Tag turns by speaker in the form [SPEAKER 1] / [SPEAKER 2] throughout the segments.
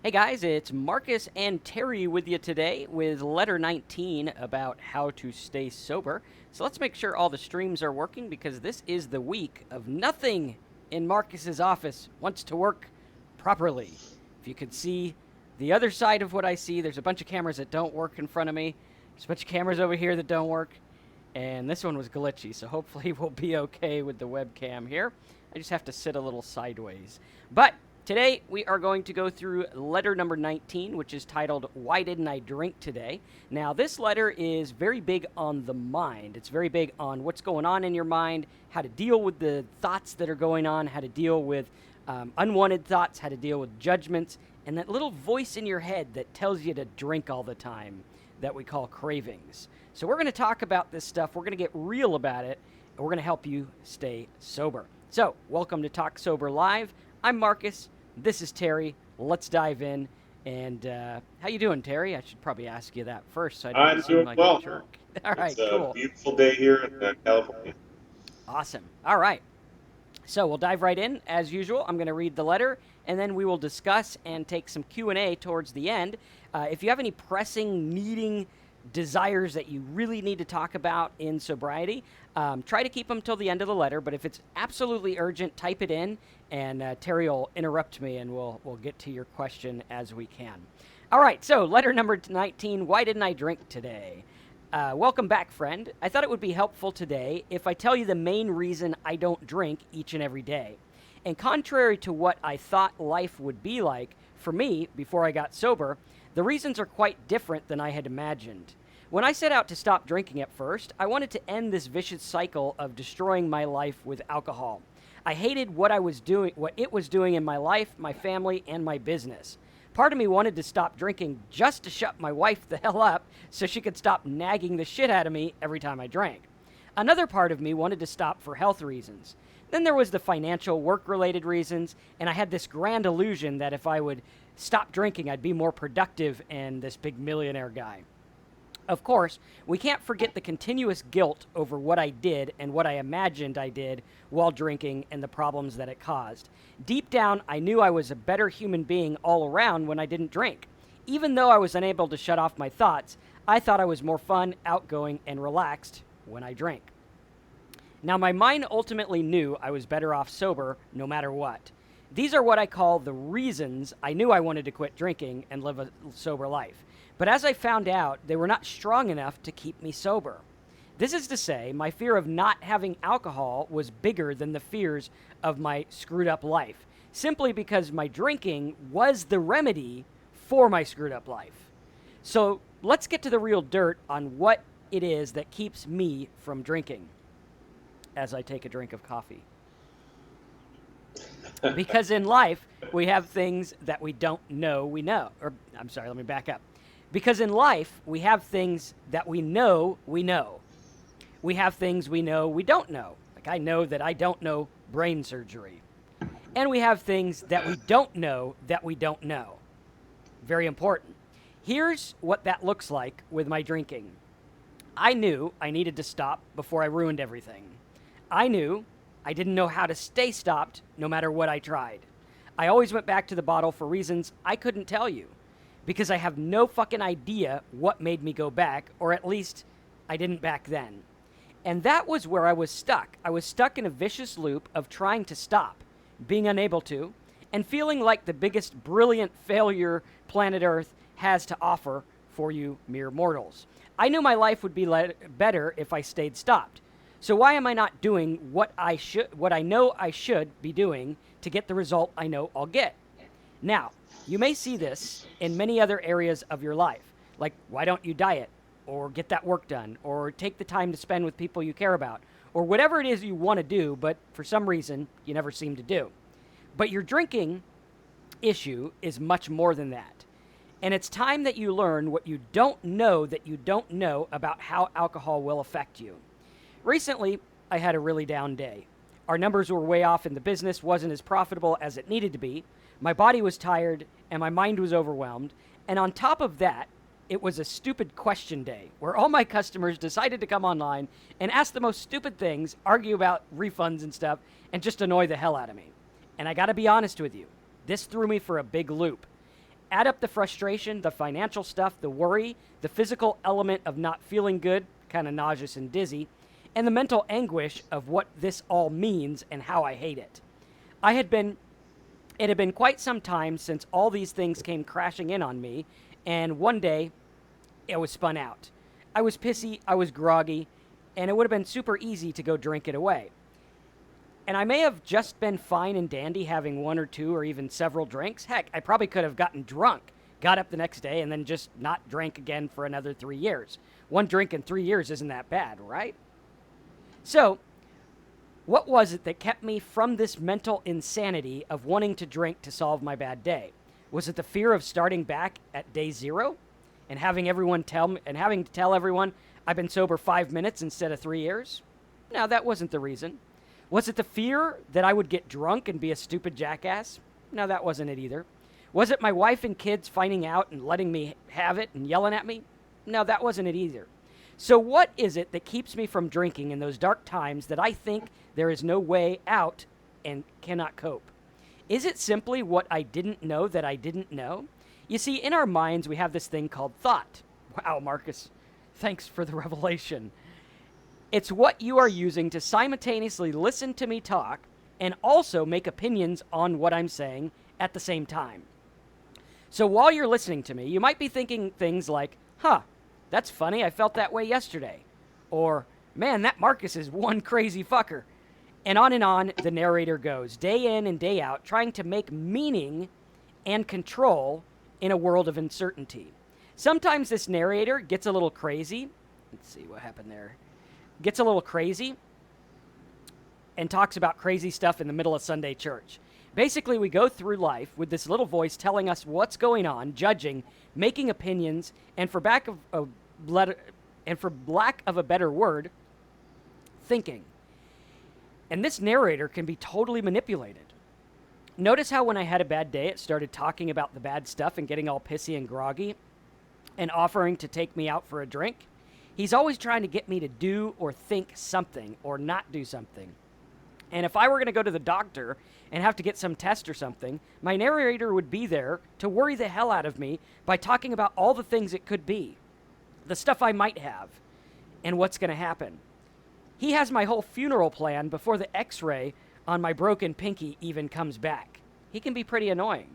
[SPEAKER 1] Hey guys, it's Marcus and Terry with you today with letter 19 about how to stay sober. So let's make sure all the streams are working because this is the week of nothing in Marcus's office wants to work properly. If you could see the other side of what I see, there's a bunch of cameras that don't work in front of me. There's a bunch of cameras over here that don't work. And this one was glitchy, so hopefully we'll be okay with the webcam here. I just have to sit a little sideways. But today, we are going to go through letter number 19, which is titled, Why Didn't I Drink Today? Now, this letter is very big on the mind. It's very big on what's going on in your mind, how to deal with the thoughts that are going on, how to deal with unwanted thoughts, how to deal with judgments, and that little voice in your head that tells you to drink all the time that we call cravings. So we're going to talk about this stuff. We're going to get real about it, and we're going to help you stay sober. So, welcome to Talk Sober Live. I'm Marcus. This is Terry. Let's dive in. And how you doing, Terry? I should probably ask you that first, so I don't
[SPEAKER 2] I'm
[SPEAKER 1] seem
[SPEAKER 2] doing
[SPEAKER 1] like
[SPEAKER 2] well.
[SPEAKER 1] a jerk. All right,
[SPEAKER 2] It's a
[SPEAKER 1] cool.
[SPEAKER 2] beautiful day here in California.
[SPEAKER 1] Awesome. All right. So we'll dive right in. As usual, I'm going to read the letter, and then we will discuss and take some Q&A towards the end. If you have any pressing, needing desires that you really need to talk about in sobriety, try to keep them till the end of the letter. But if it's absolutely urgent, type it in, and Terry will interrupt me, and we'll get to your question as we can. All right, so letter number 19, Why Didn't I Drink Today? Welcome back, friend. I thought it would be helpful today if I tell you the main reason I don't drink each and every day. And contrary to what I thought life would be like for me before I got sober, the reasons are quite different than I had imagined. When I set out to stop drinking at first, I wanted to end this vicious cycle of destroying my life with alcohol. I hated what it was doing in my life, my family, and my business. Part of me wanted to stop drinking just to shut my wife the hell up so she could stop nagging the shit out of me every time I drank. Another part of me wanted to stop for health reasons. Then there was the financial, work-related reasons, and I had this grand illusion that if I would stop drinking, I'd be more productive and this big millionaire guy. Of course, we can't forget the continuous guilt over what I did and what I imagined I did while drinking and the problems that it caused. Deep down, I knew I was a better human being all around when I didn't drink. Even though I was unable to shut off my thoughts, I thought I was more fun, outgoing, and relaxed when I drank. Now, my mind ultimately knew I was better off sober no matter what. These are what I call the reasons I knew I wanted to quit drinking and live a sober life. But as I found out, they were not strong enough to keep me sober. This is to say, my fear of not having alcohol was bigger than the fears of my screwed up life, simply because my drinking was the remedy for my screwed up life. So let's get to the real dirt on what it is that keeps me from drinking as I take a drink of coffee. Because in life, we have things that we don't know we know. Or, I'm sorry, let me back up. Because in life, we have things that we know we know. We have things we know we don't know. Like I know that I don't know brain surgery. And we have things that we don't know that we don't know. Very important. Here's what that looks like with my drinking. I knew I needed to stop before I ruined everything. I knew I didn't know how to stay stopped no matter what I tried. I always went back to the bottle for reasons I couldn't tell you. Because I have no fucking idea what made me go back, or at least I didn't back then. And that was where I was stuck. I was stuck in a vicious loop of trying to stop, being unable to, and feeling like the biggest brilliant failure planet Earth has to offer for you mere mortals. I knew my life would be better if I stayed stopped. So why am I not doing what I know I should be doing to get the result I know I'll get? Now, you may see this in many other areas of your life, like why don't you diet, or get that work done, or take the time to spend with people you care about, or whatever it is you want to do, but for some reason you never seem to do. But your drinking issue is much more than that. And it's time that you learn what you don't know about how alcohol will affect you. Recently, I had a really down day. Our numbers were way off and the business wasn't as profitable as it needed to be. My body was tired and my mind was overwhelmed. And on top of that, it was a stupid question day where all my customers decided to come online and ask the most stupid things, argue about refunds and stuff, and just annoy the hell out of me. And I gotta be honest with you, this threw me for a big loop. Add up the frustration, the financial stuff, the worry, the physical element of not feeling good, kind of nauseous and dizzy, and the mental anguish of what this all means and how I hate it. It had been quite some time since all these things came crashing in on me, and one day it was spun out. I was pissy, I was groggy, and it would have been super easy to go drink it away. And I may have just been fine and dandy having one or two or even several drinks. Heck, I probably could have gotten drunk, got up the next day, and then just not drank again for another 3 years. One drink in 3 years isn't that bad, right? So, what was it that kept me from this mental insanity of wanting to drink to solve my bad day? Was it the fear of starting back at day 0 and having to tell everyone I've been sober 5 minutes instead of 3 years? No, that wasn't the reason. Was it the fear that I would get drunk and be a stupid jackass? No, that wasn't it either. Was it my wife and kids finding out and letting me have it and yelling at me? No, that wasn't it either. So what is it that keeps me from drinking in those dark times that I think there is no way out and cannot cope? Is it simply what I didn't know that I didn't know? You see, in our minds, we have this thing called thought. Wow, Marcus, thanks for the revelation. It's what you are using to simultaneously listen to me talk and also make opinions on what I'm saying at the same time. So while you're listening to me, you might be thinking things like, that's funny, I felt that way yesterday. Or, man, that Marcus is one crazy fucker. And on the narrator goes, day in and day out, trying to make meaning and control in a world of uncertainty. Sometimes this narrator gets a little crazy. Let's see what happened there. Gets a little crazy and talks about crazy stuff in the middle of Sunday church. Basically, we go through life with this little voice telling us what's going on, judging, making opinions, and for lack of a better word, thinking. And this narrator can be totally manipulated. Notice how when I had a bad day, it started talking about the bad stuff and getting all pissy and groggy and offering to take me out for a drink. He's always trying to get me to do or think something or not do something. And if I were going to go to the doctor and have to get some test or something, my narrator would be there to worry the hell out of me by talking about all the things it could be, the stuff I might have, and what's going to happen. He has my whole funeral plan before the x-ray on my broken pinky even comes back. He can be pretty annoying.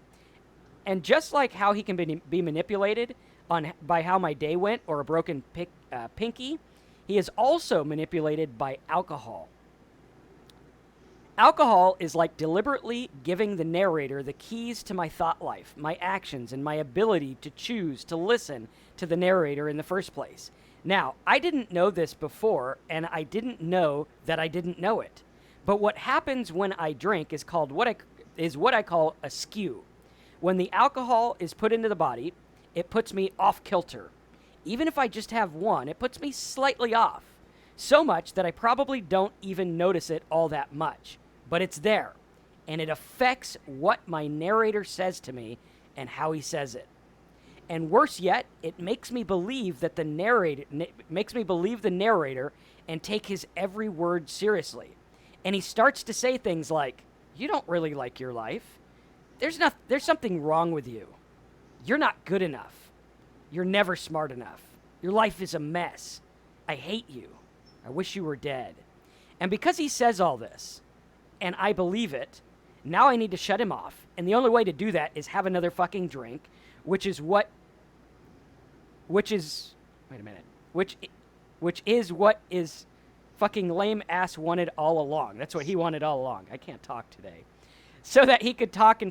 [SPEAKER 1] And just like how he can be manipulated by how my day went or a broken pinky, he is also manipulated by alcohol. Alcohol is like deliberately giving the narrator the keys to my thought life, my actions, and my ability to choose to listen to the narrator in the first place. Now, I didn't know this before, and I didn't know that I didn't know it. But what happens when I drink is what I call a skew. When the alcohol is put into the body, it puts me off kilter. Even if I just have one, it puts me slightly off. So much that I probably don't even notice it all that much. But it's there, and it affects what my narrator says to me and how he says it. And worse yet, it makes me believe that the narrator and take his every word seriously. And he starts to say things like, "You don't really like your life. There's something wrong with you. You're not good enough. You're never smart enough. Your life is a mess. I hate you. I wish you were dead." And because he says all this, and I believe it, now I need to shut him off. And the only way to do that is have another fucking drink, which is what is fucking lame ass wanted all along. That's what he wanted all along. I can't talk today. So that he could talk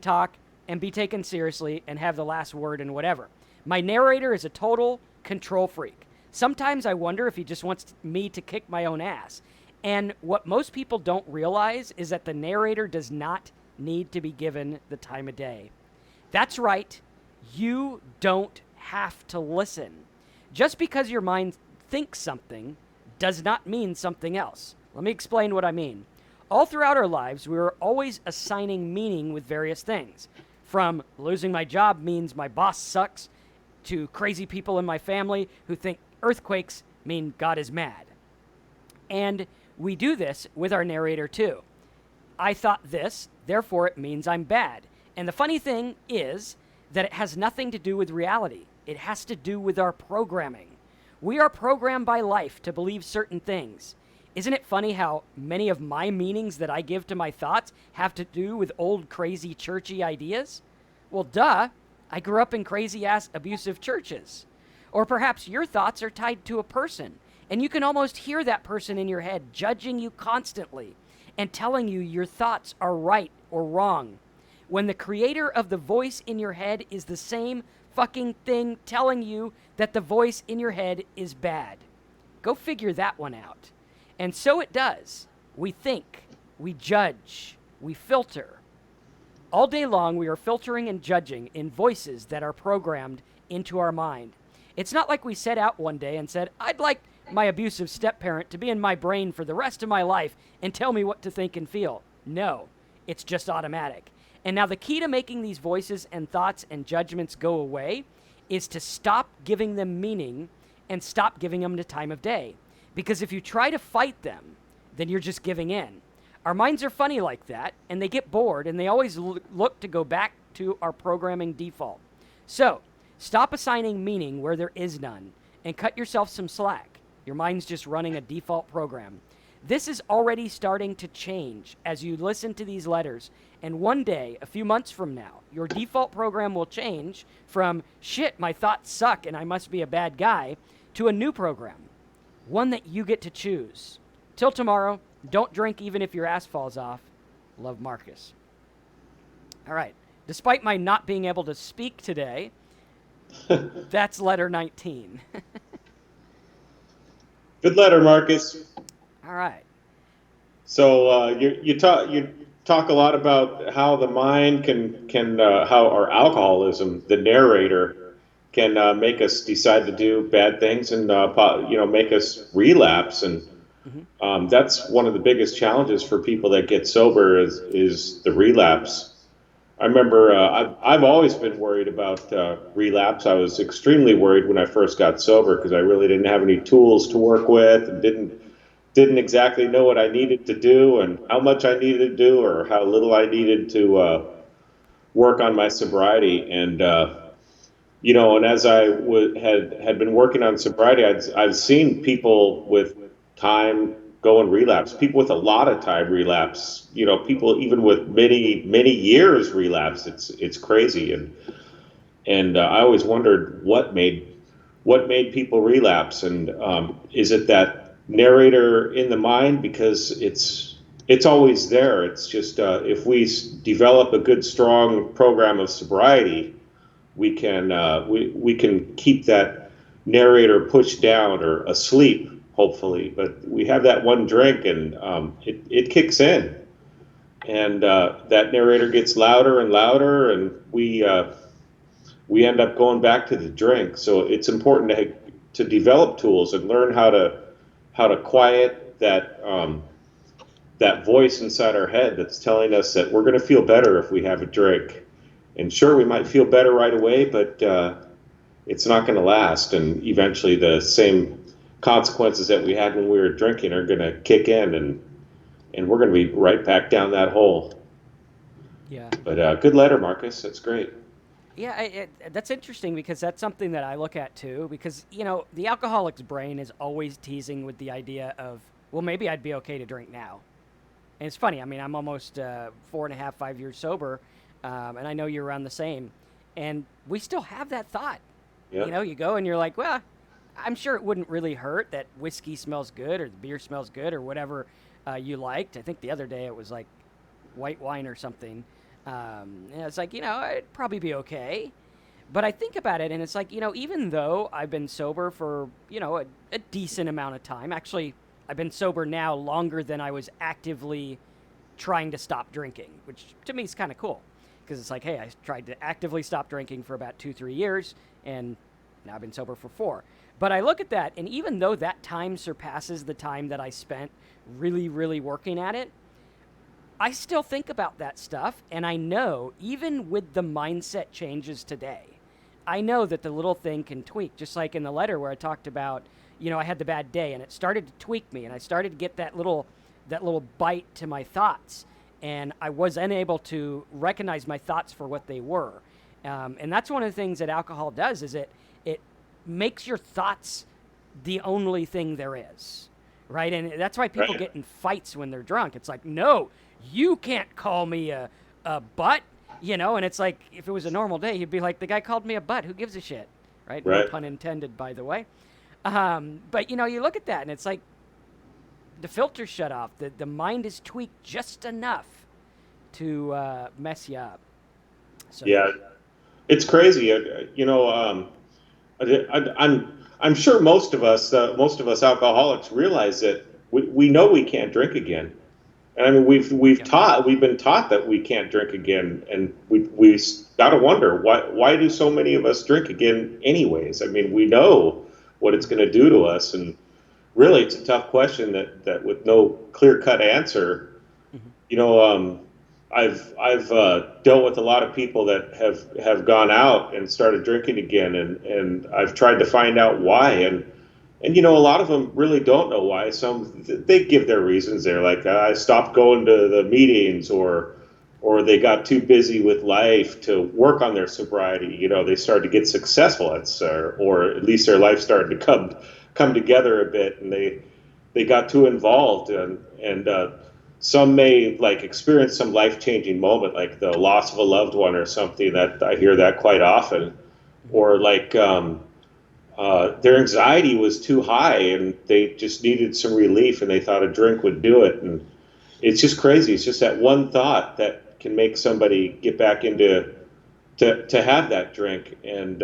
[SPEAKER 1] and be taken seriously and have the last word and whatever. My narrator is a total control freak. Sometimes I wonder if he just wants me to kick my own ass. And what most people don't realize is that the narrator does not need to be given the time of day. That's right. You don't have to listen. Just because your mind thinks something does not mean something else. Let me explain what I mean. All throughout our lives, we are always assigning meaning with various things. From losing my job means my boss sucks, to crazy people in my family who think earthquakes mean God is mad. And we do this with our narrator too. I thought this, therefore it means I'm bad. And the funny thing is that it has nothing to do with reality. It has to do with our programming. We are programmed by life to believe certain things. Isn't it funny how many of my meanings that I give to my thoughts have to do with old, crazy, churchy ideas? Well, duh. I grew up in crazy-ass abusive churches. Or perhaps your thoughts are tied to a person, and you can almost hear that person in your head judging you constantly and telling you your thoughts are right or wrong, when the creator of the voice in your head is the same fucking thing telling you that the voice in your head is bad. Go figure that one out. And so it does. We think, we judge, we filter. All day long, we are filtering and judging in voices that are programmed into our mind. It's not like we set out one day and said, I'd like my abusive step-parent to be in my brain for the rest of my life and tell me what to think and feel. No, it's just automatic. And now the key to making these voices and thoughts and judgments go away is to stop giving them meaning and stop giving them the time of day. Because if you try to fight them, then you're just giving in. Our minds are funny like that, and they get bored, and they always look to go back to our programming default. So, stop assigning meaning where there is none, and cut yourself some slack. Your mind's just running a default program. This is already starting to change as you listen to these letters, and one day, a few months from now, your default program will change from, shit, my thoughts suck and I must be a bad guy, to a new program. One that you get to choose. Till tomorrow, don't drink even if your ass falls off. Love, Marcus. All right. Despite my not being able to speak today, that's letter 19.
[SPEAKER 2] Good letter, Marcus.
[SPEAKER 1] All right.
[SPEAKER 2] So you talk a lot about how the mind can how our alcoholism, the narrator, can make us decide to do bad things and make us relapse, and that's one of the biggest challenges for people that get sober is the relapse. I remember I've always been worried about relapse. I was extremely worried when I first got sober because I really didn't have any tools to work with and didn't exactly know what I needed to do and how much I needed to do or how little I needed to work on my sobriety. And and as I had been working on sobriety, I've seen people with time go and relapse. People with a lot of time relapse. People even with many years relapse. It's crazy, and I always wondered what made people relapse, and is it that narrator in the mind? Because it's always there. It's just if we develop a good strong program of sobriety, we can keep that narrator pushed down or asleep, hopefully. But we have that one drink and it kicks in, and that narrator gets louder and louder, and we end up going back to the drink. So it's important to develop tools and learn how to quiet that voice inside our head that's telling us that we're going to feel better if we have a drink. And sure, we might feel better right away, but it's not going to last. And eventually the same consequences that we had when we were drinking are going to kick in, and we're going to be right back down that hole.
[SPEAKER 1] Yeah.
[SPEAKER 2] But good letter, Marcus. That's great.
[SPEAKER 1] Yeah, that's interesting because that's something that I look at too, because, the alcoholic's brain is always teasing with the idea of, well, maybe I'd be okay to drink now. And it's funny. I mean, I'm almost 4.5, 5 years sober. And I know you're around the same, and we still have that thought.
[SPEAKER 2] Yeah.
[SPEAKER 1] You go and you're like, well, I'm sure it wouldn't really hurt that whiskey smells good or the beer smells good or whatever you liked. I think the other day it was like white wine or something. And it's like, it'd probably be okay. But I think about it, and it's like, even though I've been sober for, a decent amount of time, actually, I've been sober now longer than I was actively trying to stop drinking, which to me is kind of cool. Because it's like, hey, I tried to actively stop drinking for about 2-3 years, and now I've been sober for 4. But I look at that, and even though that time surpasses the time that I spent really, really working at it, I still think about that stuff, and I know, even with the mindset changes today, I know that the little thing can tweak, just like in the letter where I talked about, I had the bad day, and it started to tweak me, and I started to get that little bite to my thoughts. And I was unable to recognize my thoughts for what they were. And that's one of the things that alcohol does is it makes your thoughts the only thing there is, right? And that's why people
[SPEAKER 2] Right.
[SPEAKER 1] get in fights when they're drunk. It's like, no, you can't call me a butt, and it's like, if it was a normal day, he'd be like, the guy called me a butt. Who gives a shit, right? No
[SPEAKER 2] Right.
[SPEAKER 1] pun intended, by the way. But, you look at that and it's like the filter's shut off. The mind is tweaked just enough to mess you up. So, yeah.
[SPEAKER 2] Yeah. It's crazy. I'm sure most of us alcoholics realize that we know we can't drink again. And I mean,
[SPEAKER 1] Yeah.
[SPEAKER 2] we've been taught that we can't drink again, and we got to wonder why do so many of us drink again anyways? I mean, we know what it's going to do to us, and really, it's a tough question that with no clear cut answer.
[SPEAKER 1] Mm-hmm.
[SPEAKER 2] You know, I've dealt with a lot of people that have gone out and started drinking again, and I've tried to find out why, and a lot of them really don't know why. Some they give their reasons. They're like, I stopped going to the meetings, or they got too busy with life to work on their sobriety. They started to get successful or at least their life started to come together a bit, and they got too involved, and some may like experience some life-changing moment, like the loss of a loved one or something. That I hear that quite often, or like their anxiety was too high and they just needed some relief, and they thought a drink would do it. And it's just crazy. It's just that one thought that can make somebody get back into to have that drink and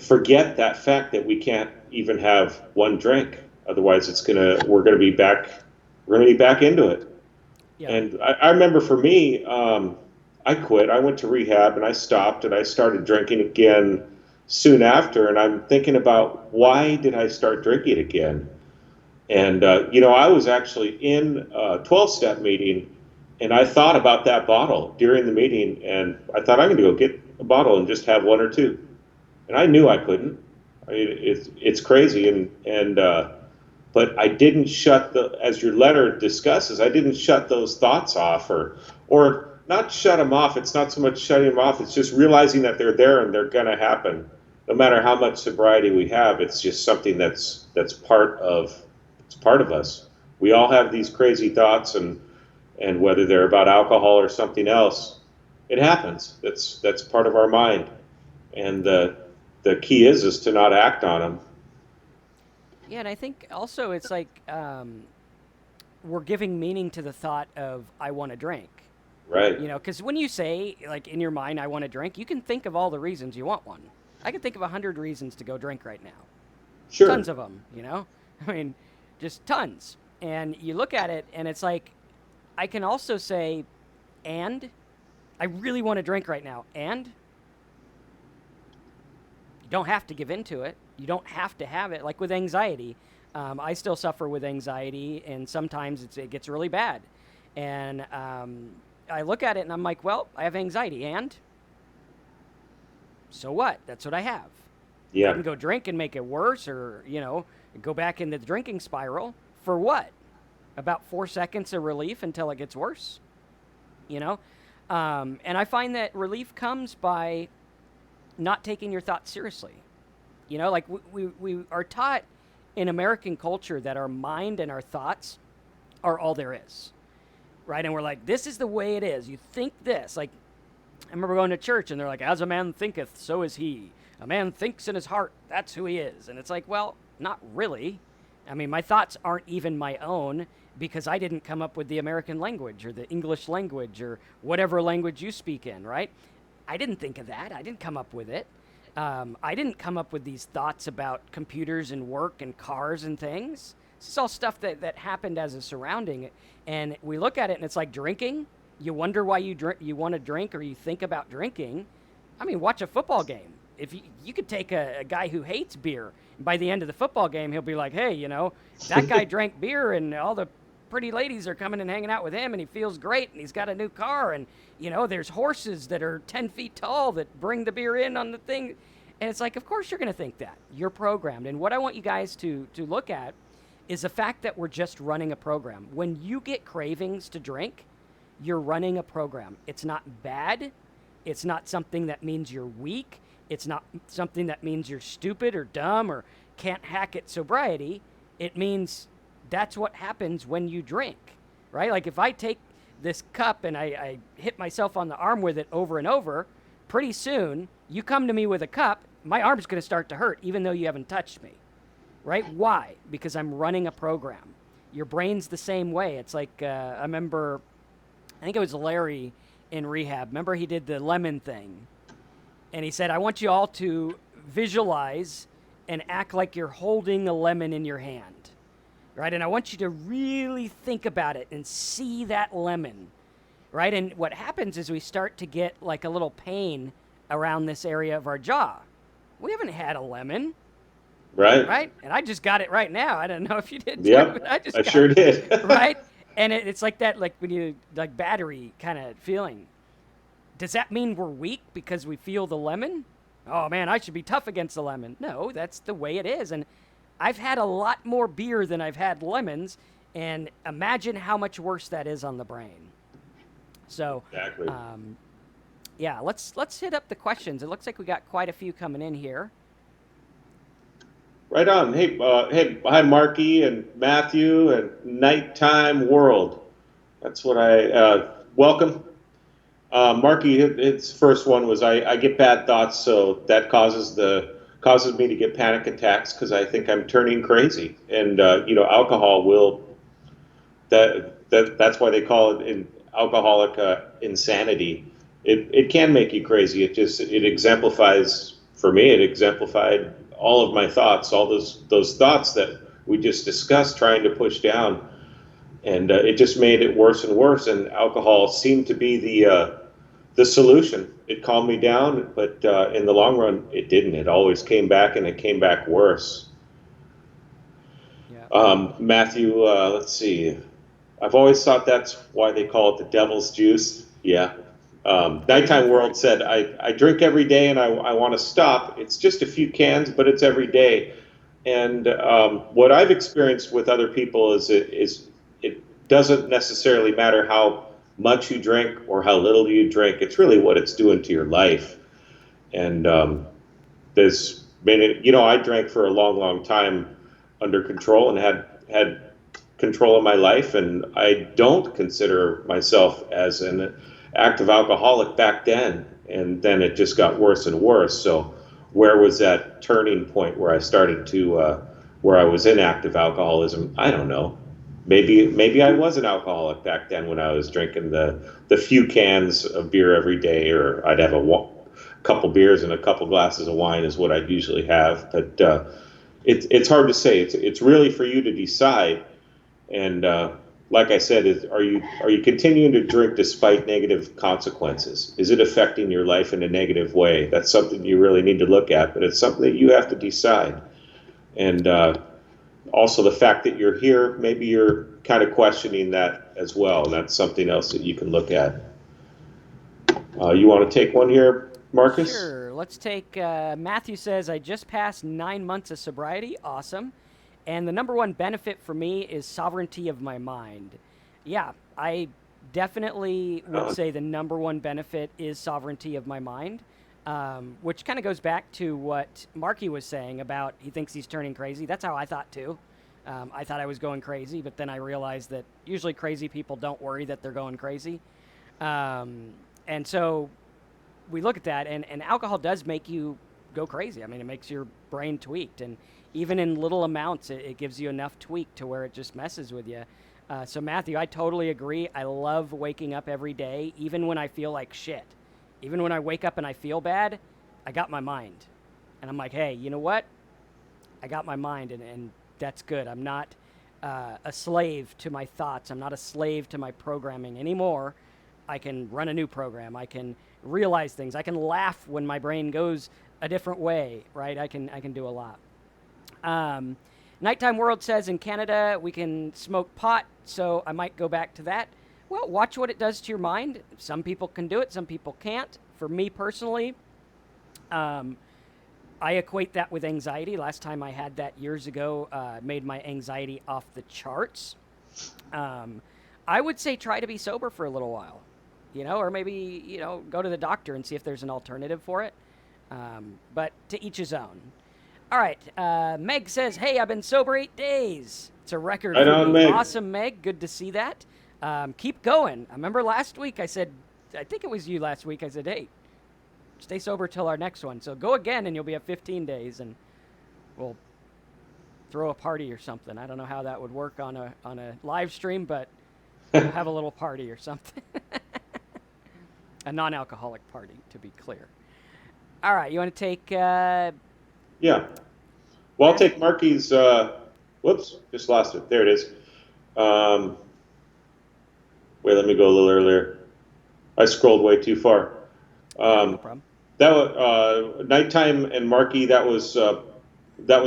[SPEAKER 2] forget that fact that we can't even have one drink. Otherwise, we're gonna be back into it.
[SPEAKER 1] Yeah.
[SPEAKER 2] And I remember for me, I quit. I went to rehab and I stopped and I started drinking again soon after. And I'm thinking about, why did I start drinking again? And I was actually in a 12-step meeting, and I thought about that bottle during the meeting, and I thought, I'm going to go get a bottle and just have one or two. And I knew I couldn't. I mean, it's crazy, but I didn't as your letter discusses, I didn't shut those thoughts off, or not shut them off. It's not so much shutting them off. It's just realizing that they're there and they're going to happen. No matter how much sobriety we have, it's just something that's part of us. We all have these crazy thoughts, and whether they're about alcohol or something else, it happens. That's part of our mind. And the key is to not act on them.
[SPEAKER 1] Yeah, and I think also it's like we're giving meaning to the thought of I want to drink.
[SPEAKER 2] Right.
[SPEAKER 1] Because when you say, like, in your mind, I want to drink, you can think of all the reasons you want one. I can think of 100 reasons to go drink right now.
[SPEAKER 2] Sure.
[SPEAKER 1] Tons of them, I mean, just tons. And you look at it, and it's like, I can also say, and I really want to drink right now, and you don't have to give into it. You don't have to have it. Like with anxiety, I still suffer with anxiety, and sometimes it gets really bad. And I look at it, and I'm like, well, I have anxiety, and so what? That's what I have. I
[SPEAKER 2] Yeah.
[SPEAKER 1] can go drink and make it worse, or, go back into the drinking spiral. For what? About 4 seconds of relief until it gets worse, And I find that relief comes by not taking your thoughts seriously. Like we are taught in American culture that our mind and our thoughts are all there is, right? And we're like, this is the way it is. You think this. Like, I remember going to church, and they're like, as a man thinketh, so is he. A man thinks in his heart, that's who he is. And it's like, well, not really. I mean, my thoughts aren't even my own, because I didn't come up with the American language or the English language or whatever language you speak in, right? I didn't think of that. I didn't come up with it. I didn't come up with these thoughts about computers and work and cars and things. This is all stuff that happened as a surrounding. And we look at it, and it's like drinking. You wonder why you want to drink, or you think about drinking. I mean, watch a football game. If you could take a guy who hates beer, and by the end of the football game, he'll be like, hey, that guy drank beer, and all the pretty ladies are coming and hanging out with him, and he feels great, and he's got a new car, and there's horses that are 10 feet tall that bring the beer in on the thing. And it's like, of course you're going to think that. You're programmed. And what I want you guys to look at is the fact that we're just running a program. When you get cravings to drink, you're running a program. It's not bad. It's not something that means you're weak. It's not something that means you're stupid or dumb or can't hack at sobriety. It means that's what happens when you drink, right? Like if I take this cup and I hit myself on the arm with it over and over, pretty soon you come to me with a cup, my arm's going to start to hurt even though you haven't touched me, right? Why? Because I'm running a program. Your brain's the same way. It's like I remember, I think it was Larry in rehab. Remember he did the lemon thing, and he said, I want you all to visualize and act like you're holding a lemon in your hand, right? And I want you to really think about it and see that lemon, right? And what happens is we start to get like a little pain around this area of our jaw. We haven't had a lemon,
[SPEAKER 2] Right.
[SPEAKER 1] right? And I just got it right now. I don't know if you did.
[SPEAKER 2] Yep.
[SPEAKER 1] But I
[SPEAKER 2] I sure did.
[SPEAKER 1] right? And it's like that, like when you, like battery kind of feeling. Does that mean we're weak because we feel the lemon? Oh man, I should be tough against the lemon. No, that's the way it is. And I've had a lot more beer than I've had lemons, and imagine how much worse that is on the brain. So,
[SPEAKER 2] Exactly.
[SPEAKER 1] Yeah, let's hit up the questions. It looks like we got quite a few coming in here.
[SPEAKER 2] Right on. Hey, hi, Marky and Matthew and Nighttime World. That's what welcome. Marky, his first one was I get bad thoughts, so that causes me to get panic attacks because I think I'm turning crazy, and alcohol will that's why they call it alcoholic insanity. It can make you crazy. It exemplifies for me. It exemplified all of my thoughts, all those thoughts that we just discussed, trying to push down, and it just made it worse and worse. And alcohol seemed to be the solution. It calmed me down, but in the long run, it didn't. It always came back, and it came back worse.
[SPEAKER 1] Yeah.
[SPEAKER 2] Matthew, let's see. I've always thought that's why they call it the devil's juice. Yeah. Nighttime World said, I drink every day and I want to stop. It's just a few cans, but it's every day. And what I've experienced with other people is it doesn't necessarily matter how much you drink or how little you drink. It's really what it's doing to your life. And there's been, I drank for a long, long time under control and had control of my life. And I don't consider myself as an active alcoholic back then, and then it just got worse and worse. So where was that turning point where I started to where I was in active alcoholism? I don't know. Maybe I was an alcoholic back then when I was drinking the few cans of beer every day, or I'd have a couple beers and a couple glasses of wine is what I'd usually have. But it's hard to say. It's really for you to decide. And like I said, are you continuing to drink despite negative consequences? Is it affecting your life in a negative way? That's something you really need to look at, but it's something that you have to decide. And also the fact that you're here, maybe you're kind of questioning that as well, and that's something else that you can look at. You want to take one here, Marcus?
[SPEAKER 1] Sure. Let's take Matthew says, I just passed 9 months of sobriety. Awesome. And the number one benefit for me is sovereignty of my mind. Yeah, I definitely would say the number one benefit is sovereignty of my mind, which kind of goes back to what Marky was saying about he thinks he's turning crazy. That's how I thought too. I thought I was going crazy, but then I realized that usually crazy people don't worry that they're going crazy. And so we look at that, and alcohol does make you go crazy. I mean, it makes your brain tweaked, and even in little amounts, it gives you enough tweak to where it just messes with you. So Matthew, I totally agree. I love waking up every day, even when I feel like shit. Even when I wake up and I feel bad, I got my mind. And I'm like, hey, you know what? I got my mind, and that's good. I'm not a slave to my thoughts. I'm not a slave to my programming anymore. I can run a new program. I can realize things. I can laugh when my brain goes a different way, right? I can do a lot. Nighttime World says in Canada we can smoke pot, so I might go back to that. Well, watch what it does to your mind. Some people can do it, some people can't. For me personally, I equate that with anxiety. Last time I had that years ago, made my anxiety off the charts. I would say try to be sober for a little while. or maybe, go to the doctor and see if there's an alternative for it. But to each his own. All right. Meg says, hey, I've been sober 8 days. It's a record
[SPEAKER 2] Right
[SPEAKER 1] for
[SPEAKER 2] on,
[SPEAKER 1] me.
[SPEAKER 2] Meg.
[SPEAKER 1] Awesome, Meg. Good to see that. Keep going. I remember last week I think it was you last week, I said, hey, stay sober till our next one. So go again and you'll be at 15 days and we'll throw a party or something. I don't know how that would work on a live stream, but we'll have a little party or something. A non-alcoholic party, to be clear. All right, you want to take...
[SPEAKER 2] Yeah. Well, I'll take Marky's... whoops, just lost it. There it is. Wait, let me go a little earlier. I scrolled way too far.
[SPEAKER 1] No problem.
[SPEAKER 2] That was nighttime and Marky. That was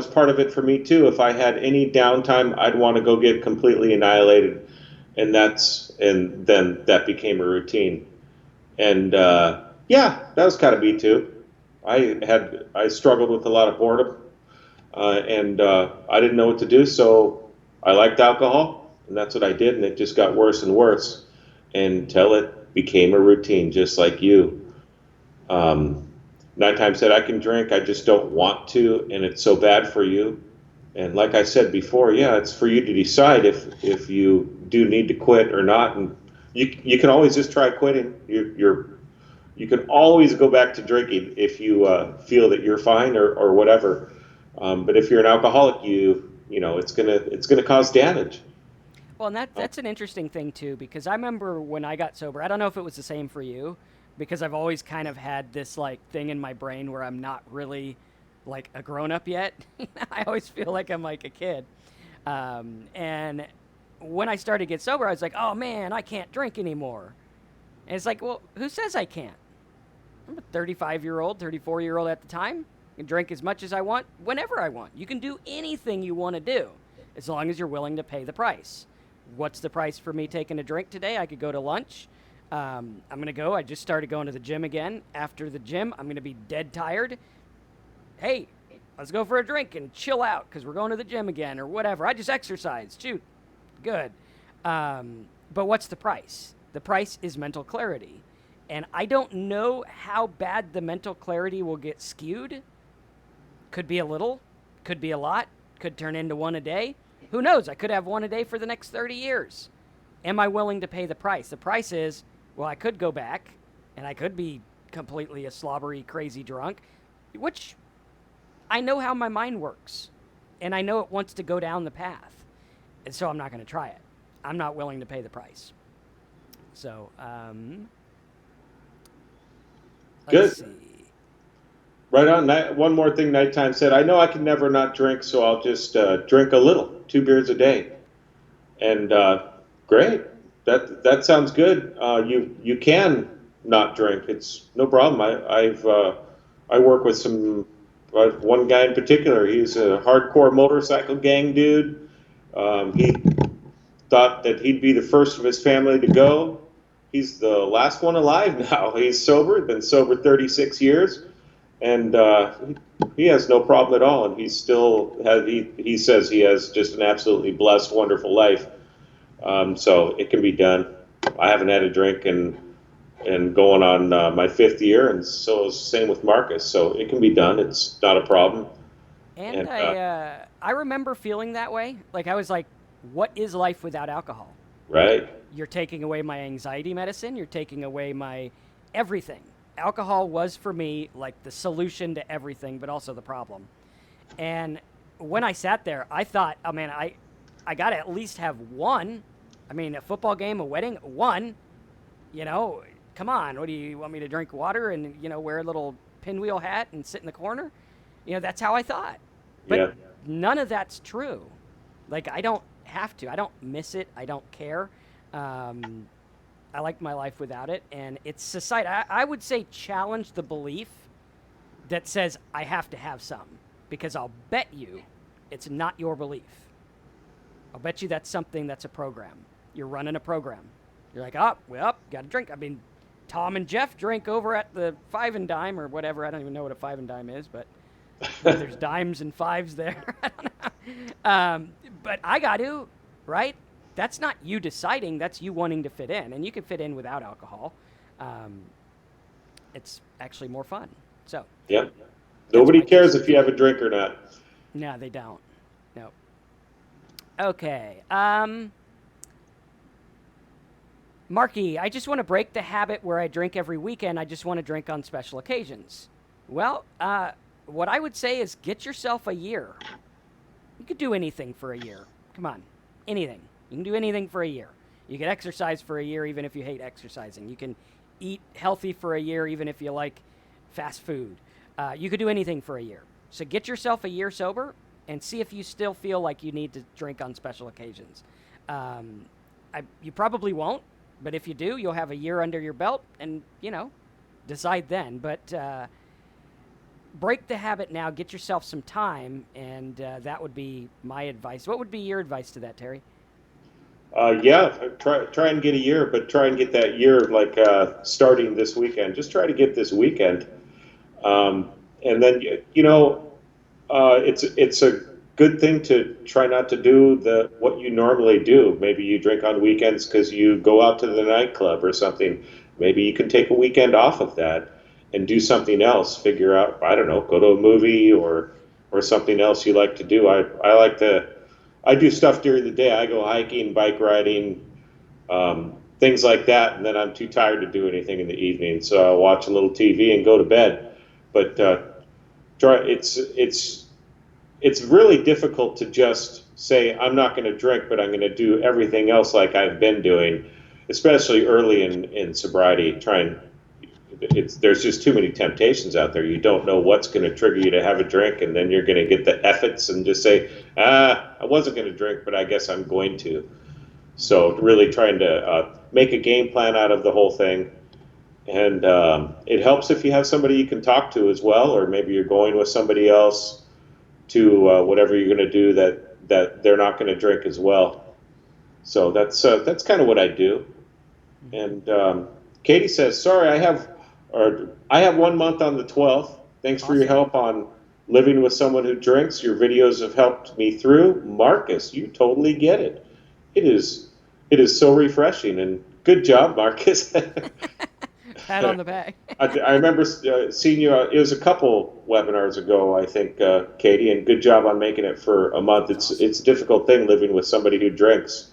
[SPEAKER 2] part of it for me too. If I had any downtime, I'd want to go get completely annihilated, and then that became a routine. And yeah, that was kind of me too. I struggled with a lot of boredom, and I didn't know what to do, so I liked alcohol, and that's what I did, and it just got worse and worse until it became a routine, just like you. Nighttime said, I can drink, I just don't want to, and it's so bad for you. And like I said before, yeah, it's for you to decide if you do need to quit or not. And you can always just try quitting. You can always go back to drinking if you feel that you're fine or whatever. But if you're an alcoholic, it's gonna cause damage.
[SPEAKER 1] Well, and that's an interesting thing too, because I remember when I got sober. I don't know if it was the same for you, because I've always kind of had this like thing in my brain where I'm not really like a grown up yet. I always feel like I'm like a kid. And when I started to get sober, I was like, oh man, I can't drink anymore. And it's like, well, who says I can't? I'm a 35-year-old, 34-year-old at the time. I can drink as much as I want, whenever I want. You can do anything you want to do, as long as you're willing to pay the price. What's the price for me taking a drink today? I could go to lunch. I'm going to go. I just started going to the gym again. After the gym, I'm going to be dead tired. Hey, let's go for a drink and chill out because we're going to the gym again or whatever. I just exercised. Shoot. Good. But what's the price? The price is mental clarity. And I don't know how bad the mental clarity will get skewed. Could be a little, could be a lot, could turn into one a day. Who knows? I could have one a day for the next 30 years. Am I willing to pay the price? The price is, well, I could go back and I could be completely a slobbery, crazy drunk, which I know how my mind works. And I know it wants to go down the path. And so I'm not going to try it. I'm not willing to pay the price. So, let's see.
[SPEAKER 2] Right on. One more thing Nighttime said, I know I can never not drink, so I'll just drink a little, 2 beers a day. And great. That sounds good. You can not drink. It's no problem. I work with one guy in particular. He's a hardcore motorcycle gang dude. He thought that he'd be the first of his family to go. He's the last one alive now. He's sober, been sober 36 years, and he has no problem at all. And he says he has just an absolutely blessed, wonderful life. So it can be done. I haven't had a drink and going on my 5th year, and so it's the same with Marcus. So it can be done. It's not a problem.
[SPEAKER 1] And I remember feeling that way. Like I was like, what is life without alcohol?
[SPEAKER 2] Right.
[SPEAKER 1] You're taking away my anxiety medicine. You're taking away my everything. Alcohol was for me like the solution to everything, but also the problem. And when I sat there, I thought, oh man, I got to at least have one. I mean, a football game, a wedding, one. Come on. What do you want me to drink water and, wear a little pinwheel hat and sit in the corner? That's how I thought. But none of that's true. Like, I don't have to. I don't miss it. I don't care. I like my life without it. And it's society. I would say challenge the belief that says I have to have some. Because I'll bet you it's not your belief. I'll bet you that's something that's a program. You're running a program. You're like, got to drink. I mean, Tom and Jeff drink over at the Five and Dime or whatever. I don't even know what a Five and Dime is, but there's dimes and fives there. I don't know. But I got to, right? That's not you deciding. That's you wanting to fit in. And you can fit in without alcohol. Um, it's actually more fun. So
[SPEAKER 2] Yeah.
[SPEAKER 1] that's
[SPEAKER 2] Nobody
[SPEAKER 1] my 2
[SPEAKER 2] cares if
[SPEAKER 1] cents.
[SPEAKER 2] you have a drink or not.
[SPEAKER 1] No, they don't. No. Okay. Marky, I just want to break the habit where I drink every weekend. I just want to drink on special occasions. Well, what I would say is get yourself a year. You could do anything for a year. Come on, anything. You can do anything for a year. You can exercise for a year even if you hate exercising. You can eat healthy for a year even if you like fast food. You could do anything for a year. So get yourself a year sober and see if you still feel like you need to drink on special occasions. You probably won't, but if you do, you'll have a year under your belt and, decide then. But break the habit now, get yourself some time, and that would be my advice. What would be your advice to that, Terry?
[SPEAKER 2] Yeah, try and get a year, but try and get that year like starting this weekend. Just try to get this weekend, and then it's a good thing to try not to do the what you normally do. Maybe you drink on weekends because you go out to the nightclub or something. Maybe you can take a weekend off of that and do something else. Figure out, I don't know, go to a movie or something else you like to do. I do stuff during the day. I go hiking, bike riding, things like that, and then I'm too tired to do anything in the evening, so I watch a little TV and go to bed. But it's really difficult to just say I'm not going to drink, but I'm going to do everything else like I've been doing, especially early in sobriety. There's just too many temptations out there. You don't know what's going to trigger you to have a drink, and then you're going to get the efforts and just say, I wasn't going to drink, but I guess I'm going to. So really trying to make a game plan out of the whole thing. And it helps if you have somebody you can talk to as well, or maybe you're going with somebody else to whatever you're going to do that they're not going to drink as well. So that's kind of what I do. And Katie says, sorry, I have 1 month on the 12th. Thanks for your
[SPEAKER 1] Awesome.
[SPEAKER 2] help on living with someone who drinks. Your videos have helped me through. Marcus, you totally get it. It is so refreshing, and good job, Marcus.
[SPEAKER 1] Pat on the back.
[SPEAKER 2] I remember seeing you. It was a couple webinars ago, I think, Katie, and good job on making it for a month. It's a difficult thing living with somebody who drinks.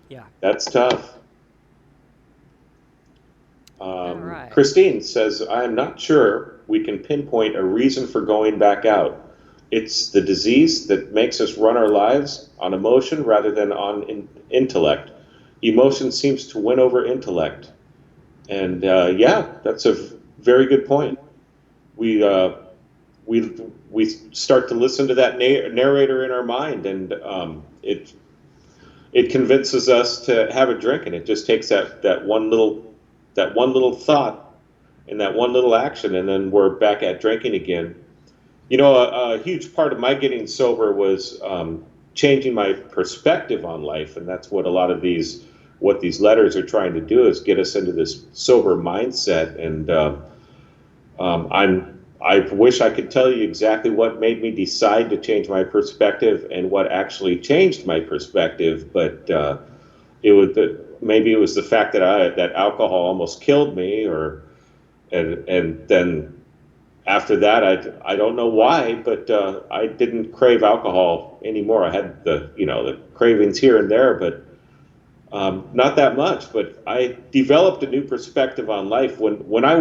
[SPEAKER 1] Yeah.
[SPEAKER 2] That's tough.
[SPEAKER 1] All right.
[SPEAKER 2] Christine says, I am not sure we can pinpoint a reason for going back out. It's the disease that makes us run our lives on emotion rather than on intellect. Emotion seems to win over intellect. And yeah, that's a very good point. We start to listen to that narrator in our mind, and it convinces us to have a drink, and it just takes that one little thought and that one little action, and then we're back at drinking again. A huge part of my getting sober was changing my perspective on life, and that's what what these letters are trying to do, is get us into this sober mindset. And I wish I could tell you exactly what made me decide to change my perspective and what actually changed my perspective, but maybe it was the fact that alcohol almost killed me, and then after that, I don't know why, but I didn't crave alcohol anymore. I had the cravings here and there, but not that much. But I developed a new perspective on life when I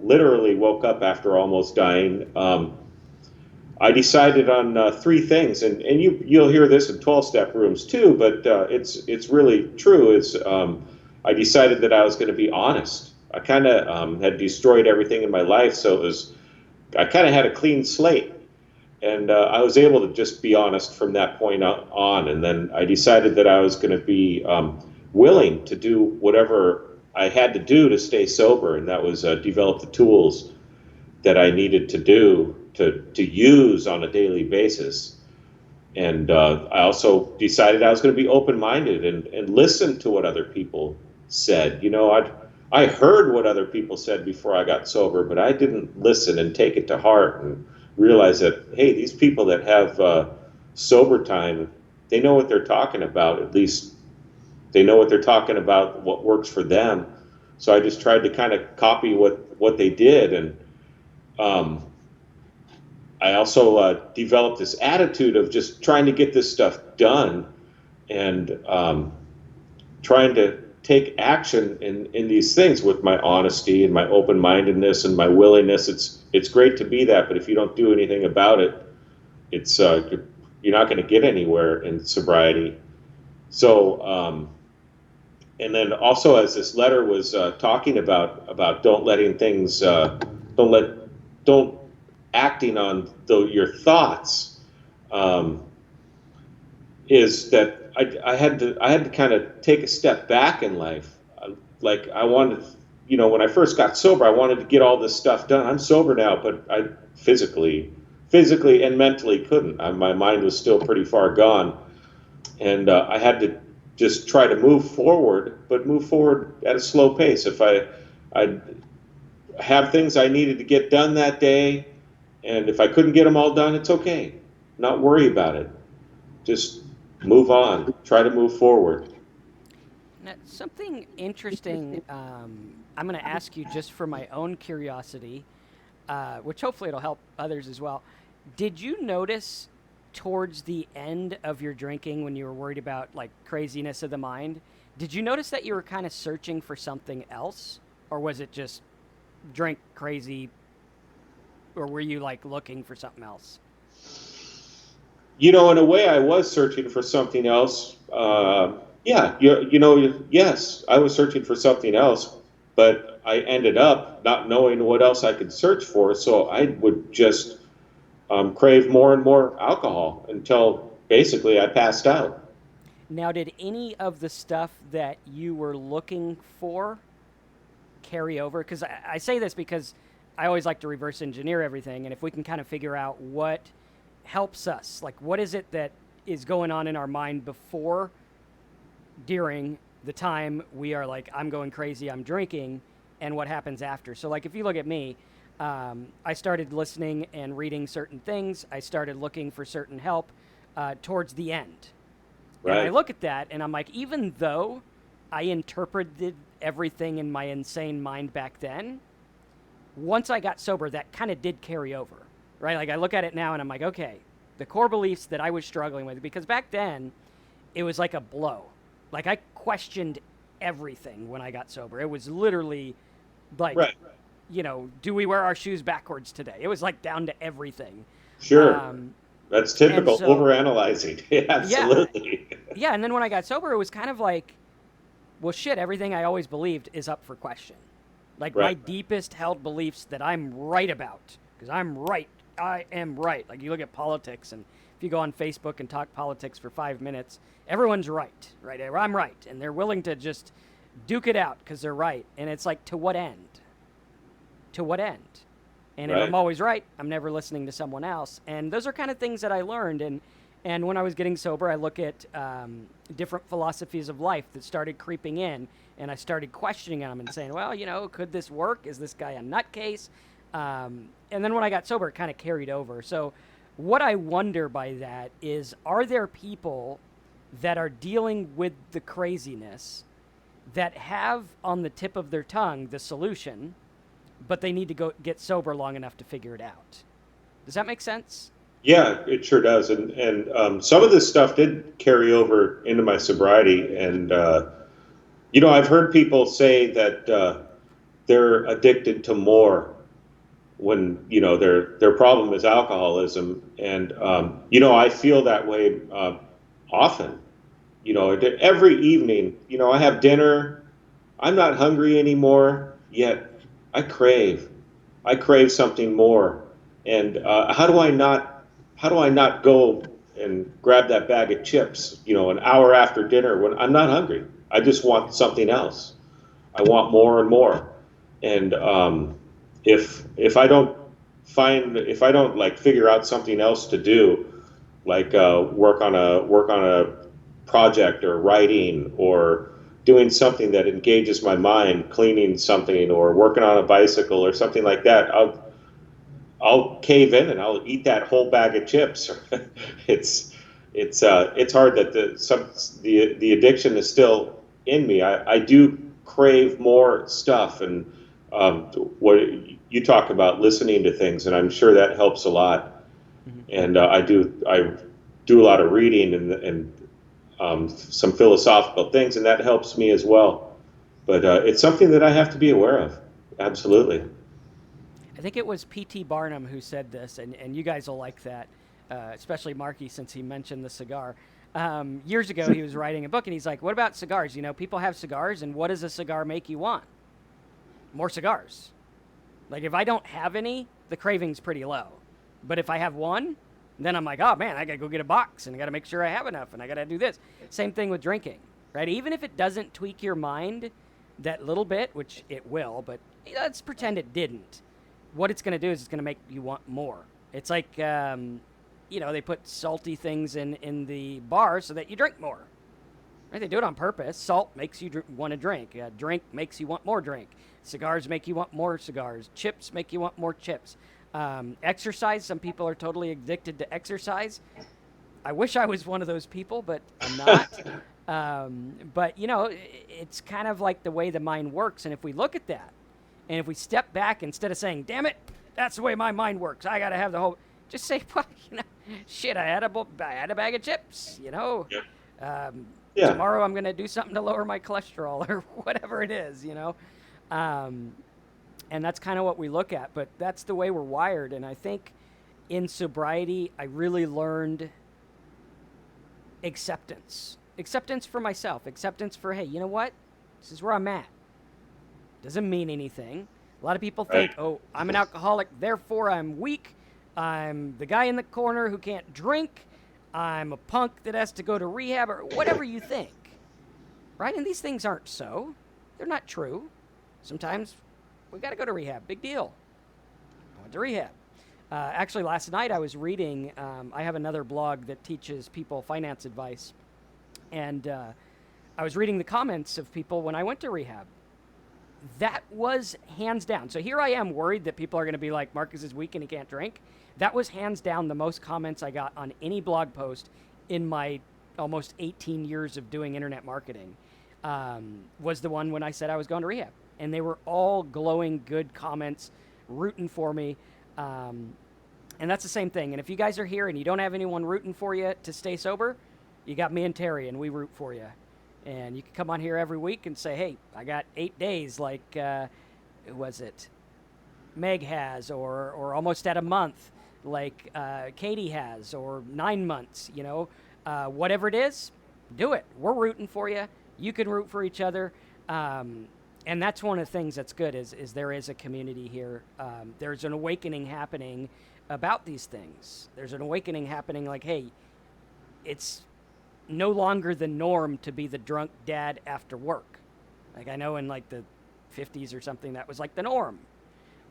[SPEAKER 2] literally woke up after almost dying. I decided on 3 things, and you'll hear this in 12-step rooms too, but it's really true. I decided that I was going to be honest. I kind of had destroyed everything in my life, so I kind of had a clean slate, and I was able to just be honest from that point on. And then I decided that I was going to be willing to do whatever I had to do to stay sober, and that was develop the tools that I needed to do to use on a daily basis. And I also decided I was going to be open-minded and listen to what other people said. I heard what other people said before I got sober, but I didn't listen and take it to heart and realize that, hey, these people that have sober time, they know what they're talking about. At least they know what they're talking about, what works for them. So I just tried to kind of copy what they did, and um, I also developed this attitude of just trying to get this stuff done, and trying to take action in these things with my honesty and my open-mindedness and my willingness. It's great to be that, but if you don't do anything about it, it's you're not going to get anywhere in sobriety. So, and then also, as this letter was talking about don't letting things, don't acting on your thoughts, is that I had to kind of take a step back in life. Like I wanted, when I first got sober, I wanted to get all this stuff done. I'm sober now, but I physically and mentally couldn't. My mind was still pretty far gone, and I had to just try to move forward, but move forward at a slow pace. If I have things I needed to get done that day, and if I couldn't get them all done, it's okay. Not worry about it. Just move on. Try to move forward.
[SPEAKER 1] Now, something interesting I'm going to ask you just for my own curiosity, which hopefully it'll help others as well. Did you notice towards the end of your drinking when you were worried about like craziness of the mind, did you notice that you were kind of searching for something else? Or was it just drink crazy? Or were you like looking for something else?
[SPEAKER 2] In a way, I was searching for something else. Yeah, yes, I was searching for something else, but I ended up not knowing what else I could search for, so I would just crave more and more alcohol until basically I passed out.
[SPEAKER 1] Now, did any of the stuff that you were looking for carry over? Because I say this because I always like to reverse engineer everything, and if we can kind of figure out what helps us, like what is it that is going on in our mind before, during the time we are like, I'm going crazy, I'm drinking, and what happens after. So like if you look at me, I started listening and reading certain things. I started looking for certain help towards the end. And I
[SPEAKER 2] Right.
[SPEAKER 1] look at that and I'm like, even though I interpreted everything in my insane mind back then, once I got sober, that kind of did carry over, right? Like I look at it now and I'm like, okay, the core beliefs that I was struggling with, because back then it was like a blow. Like I questioned everything when I got sober. It was literally like,
[SPEAKER 2] Right.
[SPEAKER 1] Do we wear our shoes backwards today? It was like down to everything.
[SPEAKER 2] Sure.
[SPEAKER 1] Um,
[SPEAKER 2] That's
[SPEAKER 1] and
[SPEAKER 2] typical.
[SPEAKER 1] so,
[SPEAKER 2] Overanalyzing. Yeah,
[SPEAKER 1] yeah,
[SPEAKER 2] absolutely.
[SPEAKER 1] yeah. And then when I got sober, it was kind of like, well, shit, everything I always believed is up for question. Like my
[SPEAKER 2] Right.
[SPEAKER 1] deepest held beliefs that I'm right about, because I'm right. I am right. Like you look at politics, and if you go on Facebook and talk politics for 5 minutes, everyone's right, right? I'm right. And they're willing to just duke it out because they're right. And it's like, to what end? To what end? And if I'm
[SPEAKER 2] Right.
[SPEAKER 1] always right, I'm never listening to someone else. And those are kind of things that I learned. And when I was getting sober, I look at different philosophies of life that started creeping in, and I started questioning them and saying, well, could this work? Is this guy a nutcase? And then when I got sober, it kind of carried over. So what I wonder by that is, are there people that are dealing with the craziness that have on the tip of their tongue the solution, but they need to go get sober long enough to figure it out? Does that make sense?
[SPEAKER 2] Yeah, it sure does. And some of this stuff did carry over into my sobriety. And, I've heard people say that they're addicted to more when, their problem is alcoholism. And, I feel that way often. Every evening, I have dinner. I'm not hungry anymore, yet I crave. I crave something more. And how do I not go and grab that bag of chips, an hour after dinner when I'm not hungry? I just want something else. I want more and more. And if I don't like figure out something else to do, like work on a project or writing or doing something that engages my mind, cleaning something or working on a bicycle or something like that, I'll cave in and I'll eat that whole bag of chips. It's hard that the addiction is still in me. I do crave more stuff. And what you talk about listening to things, and I'm sure that helps a lot.
[SPEAKER 1] Hmm.
[SPEAKER 2] And I do a lot of reading and some philosophical things, and that helps me as well. But it's something that I have to be aware of. Absolutely.
[SPEAKER 1] I think it was P.T. Barnum who said this, and you guys will like that, especially Marky, since he mentioned the cigar. Years ago, he was writing a book, and he's like, "What about cigars? You know, people have cigars, and what does a cigar make you want? More cigars. Like, if I don't have any, the craving's pretty low. But if I have one, then I'm like, oh man, I gotta go get a box, and I gotta make sure I have enough, and I gotta do this." Same thing with drinking, right? Even if it doesn't tweak your mind that little bit, which it will, but let's pretend it didn't. What it's going to do is it's going to make you want more. It's like, they put salty things in the bar so that you drink more. Right? They do it on purpose. Salt makes you want to drink. Drink makes you want more drink. Cigars make you want more cigars. Chips make you want more chips. Exercise. Some people are totally addicted to exercise. I wish I was one of those people, but I'm not. But, it's kind of like the way the mind works. And if we look at that, and if we step back, instead of saying, damn it, that's the way my mind works, I got to have the whole, just say, well, shit, I had a bag of chips,
[SPEAKER 2] Yeah.
[SPEAKER 1] tomorrow I'm going to do something to lower my cholesterol or whatever it is, and that's kind of what we look at, but that's the way we're wired. And I think in sobriety, I really learned acceptance for myself, acceptance for, hey, you know what? This is where I'm at. Doesn't mean anything. A lot of people think, oh, I'm an alcoholic, therefore I'm weak. I'm the guy in the corner who can't drink. I'm a punk that has to go to rehab, or whatever you think. Right? And these things aren't so. They're not true. Sometimes we got to go to rehab. Big deal. I went to rehab. Actually, last night I was reading, I have another blog that teaches people finance advice. And I was reading the comments of people when I went to rehab. That was hands down. So here I am worried that people are going to be like, Marcus is weak and he can't drink. That was hands down the most comments I got on any blog post in my almost 18 years of doing internet marketing, was the one when I said I was going to rehab. And they were all glowing, good comments, rooting for me. And that's the same thing. And if you guys are here and you don't have anyone rooting for you to stay sober, you got me and Terry, and we root for you. And you can come on here every week and say, hey, I got 8 days like, who was it? Meg has, or almost at a month like Katie has, or 9 months, whatever it is, do it. We're rooting for you. You can root for each other. And that's one of the things that's good is there is a community here. There's an awakening happening about these things. There's an awakening happening like, hey, it's no longer the norm to be the drunk dad after work. Like, I know in like the 50s or something that was like the norm,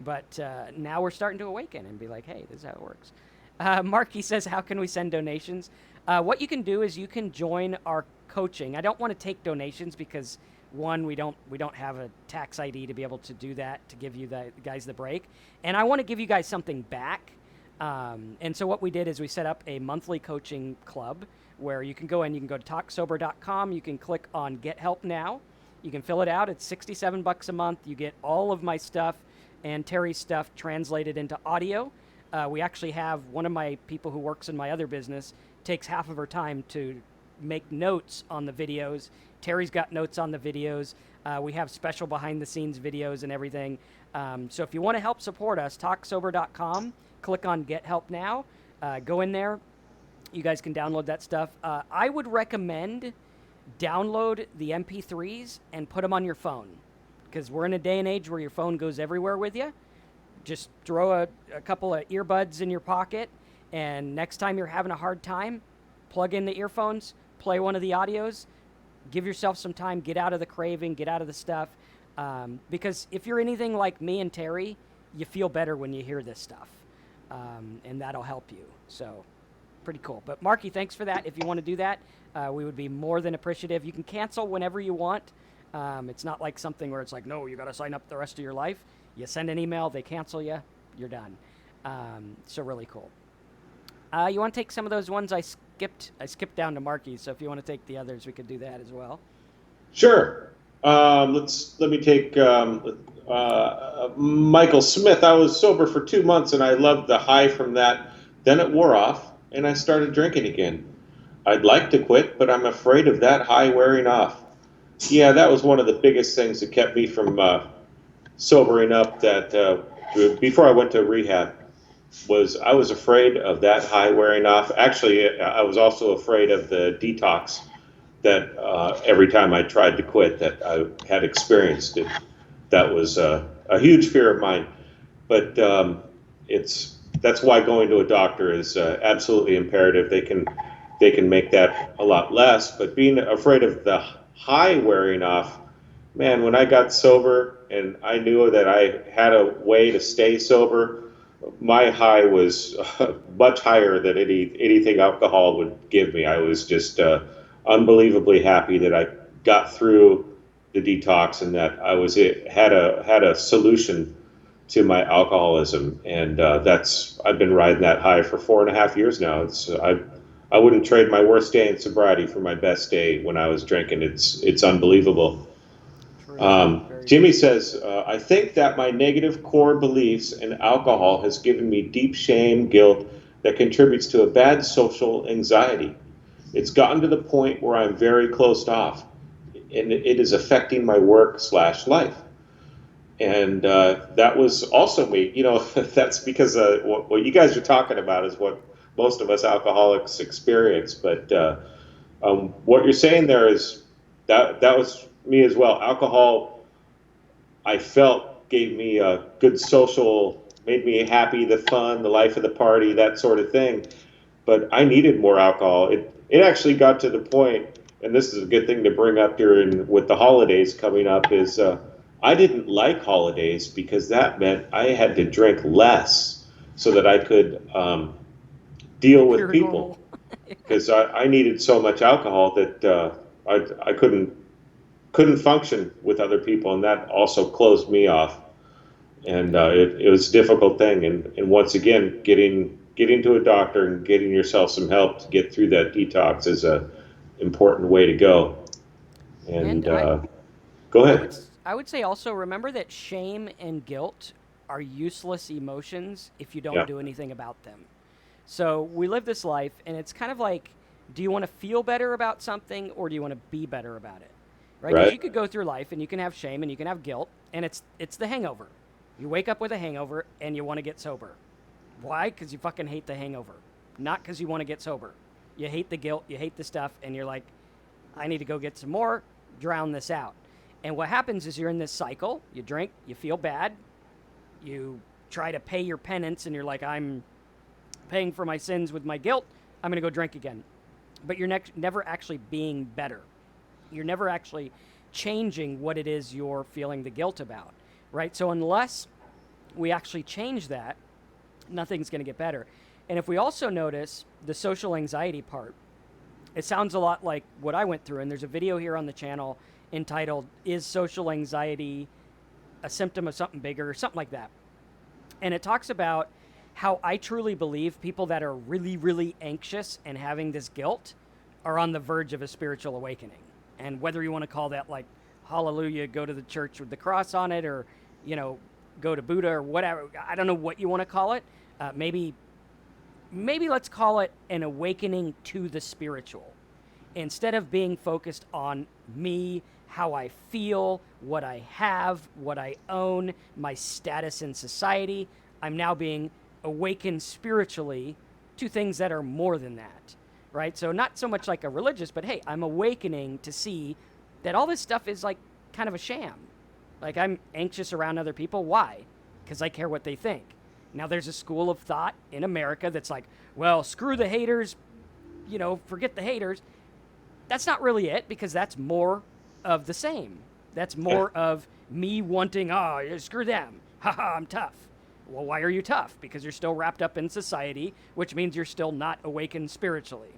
[SPEAKER 1] but now we're starting to awaken and be like, hey, this is how it works. Marky says, how can we send donations? What you can do is you can join our coaching. I don't want to take donations because one, we don't have a tax ID to be able to do that, to give you guys the break, and I want to give you guys something back. And so what we did is we set up a monthly coaching club where you can go in, you can go to talksober.com, you can click on Get Help Now, you can fill it out, it's $67 a month, you get all of my stuff and Terry's stuff translated into audio. We actually have one of my people who works in my other business takes half of her time to make notes on the videos. Terry's got notes on the videos. We have special behind the scenes videos and everything. So if you want to help support us, talksober.com, click on Get Help Now, go in there. You guys can download that stuff. I would recommend download the MP3s and put them on your phone, because we're in a day and age where your phone goes everywhere with you. Just throw a couple of earbuds in your pocket, and next time you're having a hard time, plug in the earphones, play one of the audios, give yourself some time, get out of the craving, get out of the stuff. Because if you're anything like me and Terry, you feel better when you hear this stuff, and that'll help you. So pretty cool. But Marky, thanks for that. If you want to do that, we would be more than appreciative. You can cancel whenever you want. It's not like something where it's like, no, you got to sign up the rest of your life. You send an email, they cancel you, you're done. So really cool. You want to take some of those ones I skipped down to Marky, so if you want to take the others, we could do that as well.
[SPEAKER 2] Sure. Let me take Michael Smith. I was sober for 2 months and I loved the high from that. Then it wore off and I started drinking again. I'd like to quit, but I'm afraid of that high wearing off. Yeah, that was one of the biggest things that kept me from sobering up. That before I went to rehab, was I was afraid of that high wearing off. Actually, I was also afraid of the detox that every time I tried to quit that I had experienced it. That was a huge fear of mine. But that's why going to a doctor is absolutely imperative. They can make that a lot less. But being afraid of the high wearing off, man, when I got sober and I knew that I had a way to stay sober, my high was much higher than anything alcohol would give me. I was just unbelievably happy that I got through the detox and that had a solution to my alcoholism, and that's I've been riding that high for 4.5 years now. I wouldn't trade my worst day in sobriety for my best day when I was drinking. It's unbelievable.
[SPEAKER 1] True. Very
[SPEAKER 2] Jimmy
[SPEAKER 1] true.
[SPEAKER 2] says, I think that my negative core beliefs in alcohol has given me deep shame, guilt that contributes to a bad social anxiety. It's gotten to the point where I'm very closed off, and it is affecting my work/life. And that was also me. That's because what you guys are talking about is what most of us alcoholics experience. But what you're saying there is that was me as well. Alcohol, I felt, gave me a good social, made me happy, the fun, the life of the party, that sort of thing. But I needed more alcohol. It actually got to the point, and this is a good thing to bring up here with the holidays coming up, is I didn't like holidays because that meant I had to drink less so that I could deal with
[SPEAKER 1] Appear
[SPEAKER 2] people,
[SPEAKER 1] normal.
[SPEAKER 2] because I needed so much alcohol that I couldn't function with other people, and that also closed me off. And it was a difficult thing. And once again, getting to a doctor and getting yourself some help to get through that detox is a important way to go. And
[SPEAKER 1] And I,
[SPEAKER 2] go
[SPEAKER 1] I
[SPEAKER 2] ahead.
[SPEAKER 1] would I would say also remember that shame and guilt are useless emotions if you don't
[SPEAKER 2] Yeah.
[SPEAKER 1] do anything about them. So we live this life, and it's kind of like, do you want to feel better about something or do you want to be better about it? Right? Because
[SPEAKER 2] Right.
[SPEAKER 1] you could go through life and you can have shame and you can have guilt, and it's the hangover. You wake up with a hangover and you want to get sober. Why? Because you fucking hate the hangover, not because you want to get sober. You hate the guilt, you hate the stuff, and you're like, I need to go get some more, drown this out. And what happens is you're in this cycle. You drink, you feel bad, you try to pay your penance, and you're like, I'm paying for my sins with my guilt. I'm going to go drink again. But you're never actually being better. You're never actually changing what it is you're feeling the guilt about, right? So unless we actually change that, nothing's going to get better. And if we also notice the social anxiety part, it sounds a lot like what I went through. And there's a video here on the channel entitled, Is Social Anxiety a Symptom of Something Bigger, or something like that. And it talks about how I truly believe people that are really, really anxious and having this guilt are on the verge of a spiritual awakening. And whether you want to call that like, hallelujah, go to the church with the cross on it, or, go to Buddha or whatever. I don't know what you want to call it. Maybe let's call it an awakening to the spiritual. Instead of being focused on me, how I feel, what I have, what I own, my status in society, I'm now being awakened spiritually to things that are more than that, right? So not so much like a religious, but hey, I'm awakening to see that all this stuff is like kind of a sham. Like, I'm anxious around other people. Why? Because I care what they think. Now, there's a school of thought in America that's like, well, screw the haters, forget the haters. That's not really it, because that's more of the same. That's more of me wanting, screw them. Haha, I'm tough. Well, why are you tough? Because you're still wrapped up in society, which means you're still not awakened spiritually.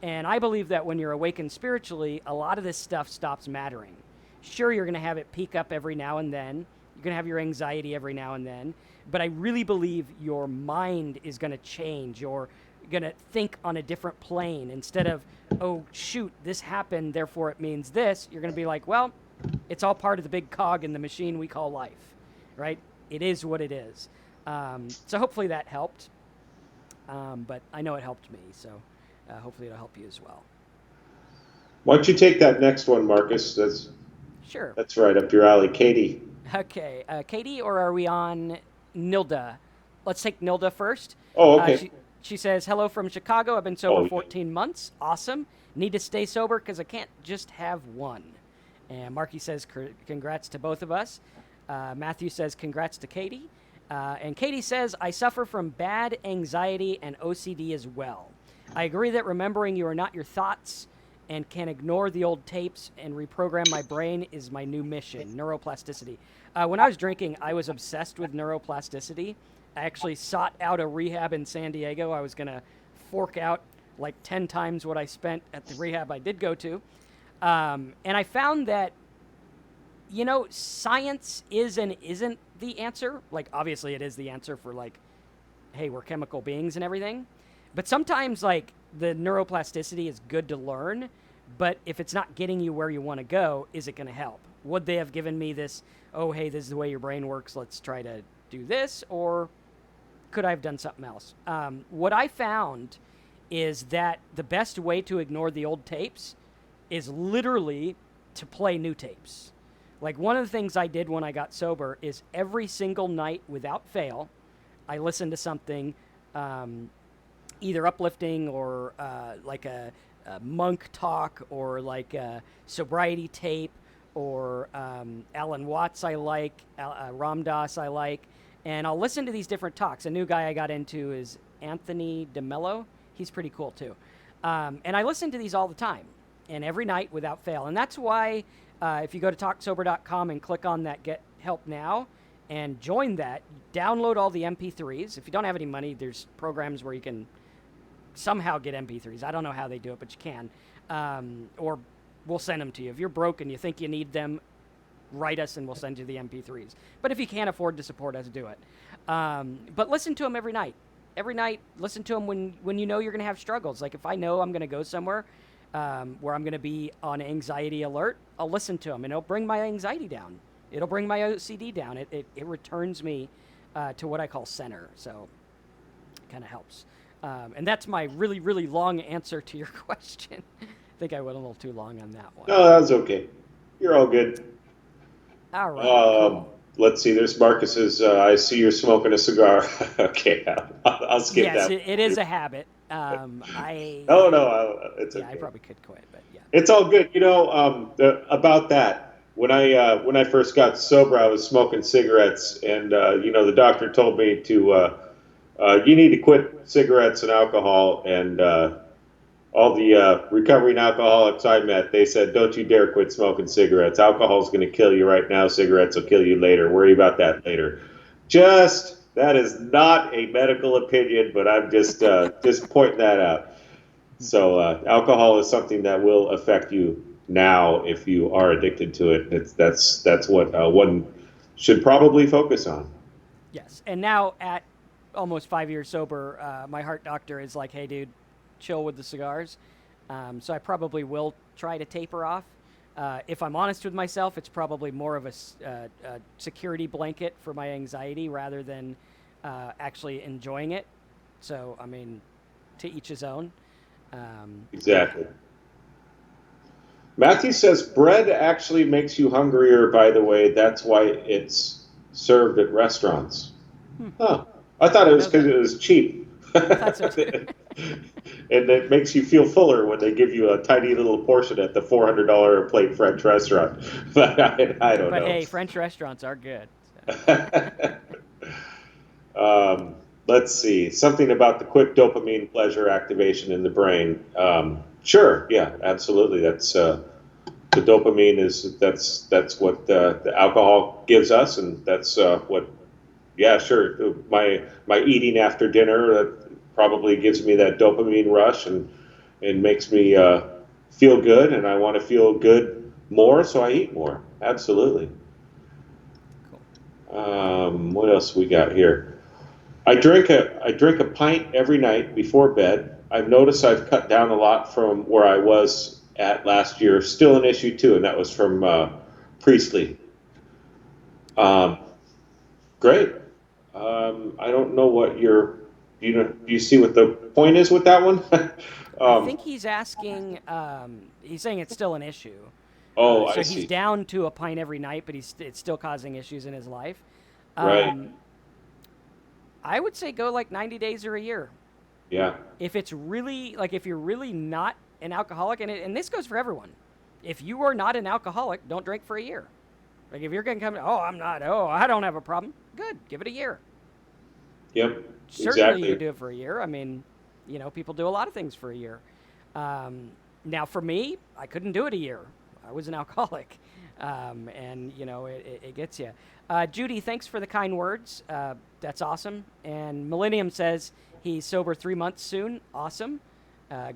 [SPEAKER 1] And I believe that when you're awakened spiritually, a lot of this stuff stops mattering. Sure, you're going to have it peak up every now and then. You're going to have your anxiety every now and then. But I really believe your mind is going to change. You're going to think on a different plane. Instead of, oh, shoot, this happened, therefore it means this, you're going to be like, well, It's all part of the big cog in the machine we call life, right? It is what it is. So hopefully that helped. But I know it helped me, so hopefully it'll help you as well.
[SPEAKER 2] Why don't you take that next one, Marcus?
[SPEAKER 1] Sure.
[SPEAKER 2] That's right up your alley, Katie.
[SPEAKER 1] Okay, Katie, or are we on Nilda? Let's take Nilda first.
[SPEAKER 2] Oh, okay.
[SPEAKER 1] She says, "Hello from Chicago. I've been sober 14 months. Awesome. Need to stay sober because I can't just have one." And Marky says, "Congrats to both of us." Matthew says, "Congrats to Katie." And Katie says, "I suffer from bad anxiety and OCD as well. I agree that remembering you are not your thoughts and can ignore the old tapes and reprogram my brain is my new mission, neuroplasticity." When I was drinking, I was obsessed with neuroplasticity. I actually sought out a rehab in San Diego. I was going to fork out like 10 times what I spent at the rehab I did go to. And I found that, science is and isn't the answer. Like, obviously it is the answer for like, hey, we're chemical beings and everything. But sometimes like the neuroplasticity is good to learn, but if it's not getting you where you want to go, is it going to help? Would they have given me this, oh, hey, this is the way your brain works, let's try to do this, or could I have done something else? What I found is that the best way to ignore the old tapes is literally to play new tapes. Like, one of the things I did when I got sober is every single night without fail, I listened to something either uplifting or like a monk talk, or like a sobriety tape, or Alan Watts I like, Ram Dass I like, and I'll listen to these different talks. A new guy I got into is Anthony DeMello. He's pretty cool too. And I listen to these all the time and every night without fail. And that's why if you go to talksober.com and click on that Get Help Now and join that, download all the MP3s. If you don't have any money, there's programs where you can somehow get MP3s. I don't know how they do it, but you can. Or we'll send them to you. If you're broke and you think you need them, write us and we'll send you the MP3s. But if you can't afford to support us, do it. But listen to them every night. Every night, listen to them when you know you're going to have struggles. Like, if I know I'm going to go somewhere where I'm going to be on anxiety alert, I'll listen to them, and it'll bring my anxiety down. It'll bring my OCD down. It returns me to what I call center. So it kind of helps. And that's my really, really long answer to your question. I think I went a little too long on that one.
[SPEAKER 2] No, that was okay. You're all good.
[SPEAKER 1] All right. Cool.
[SPEAKER 2] Let's see. There's Marcus's. I see you're smoking a cigar. Okay, I'll skip that.
[SPEAKER 1] Yes, it is a habit.
[SPEAKER 2] No, it's okay.
[SPEAKER 1] I probably could quit, but yeah.
[SPEAKER 2] It's all good. About that. When I first got sober, I was smoking cigarettes, and the doctor told me to you need to quit cigarettes and alcohol, and all the recovering alcoholics I met, they said, don't you dare quit smoking cigarettes. Alcohol's going to kill you right now. Cigarettes will kill you later. Worry about that later. That is not a medical opinion, but I'm just pointing that out. So alcohol is something that will affect you now if you are addicted to it. That's what one should probably focus on.
[SPEAKER 1] Yes, and now at almost 5 years sober, my heart doctor is like, hey, dude, chill with the cigars. So I probably will try to taper off. If I'm honest with myself, it's probably more of a security blanket for my anxiety rather than actually enjoying it. So, I mean, to each his own.
[SPEAKER 2] Exactly. Matthew says bread actually makes you hungrier, by the way. That's why it's served at restaurants. Huh. I thought it was because it was cheap.
[SPEAKER 1] That's okay.
[SPEAKER 2] And it makes you feel fuller when they give you a tiny little portion at the $400 a plate French restaurant. But I don't know.
[SPEAKER 1] But hey, French restaurants are good.
[SPEAKER 2] So. Let's see. Something about the quick dopamine pleasure activation in the brain. Sure. Yeah, absolutely. That's the dopamine that's what the alcohol gives us, and that's what. Yeah, sure. My eating after dinner probably gives me that dopamine rush and makes me feel good, and I want to feel good more, so I eat more. Absolutely. Cool. What else we got here? I drink a pint every night before bed. I've noticed I've cut down a lot from where I was at last year. Still an issue too, and that was from Priestley. Great. I don't know what do you see what the point is with that one?
[SPEAKER 1] I think he's asking, he's saying it's still an issue.
[SPEAKER 2] Oh, I
[SPEAKER 1] So he's
[SPEAKER 2] see.
[SPEAKER 1] down to a pint every night, but it's still causing issues in his life.
[SPEAKER 2] Right.
[SPEAKER 1] Um, I would say go like 90 days or a year.
[SPEAKER 2] Yeah.
[SPEAKER 1] If it's really, like, if you're really not an alcoholic, and this goes for everyone, if you are not an alcoholic, don't drink for a year. Like, if you're going to come, I'm not, I don't have a problem, good, give it a year.
[SPEAKER 2] Yep.
[SPEAKER 1] Certainly you
[SPEAKER 2] Exactly.
[SPEAKER 1] could do it for a year. I mean, people do a lot of things for a year. Now, for me, I couldn't do it a year. I was an alcoholic. And, it gets you. Judy, thanks for the kind words. That's awesome. And Millennium says he's sober 3 months soon. Awesome.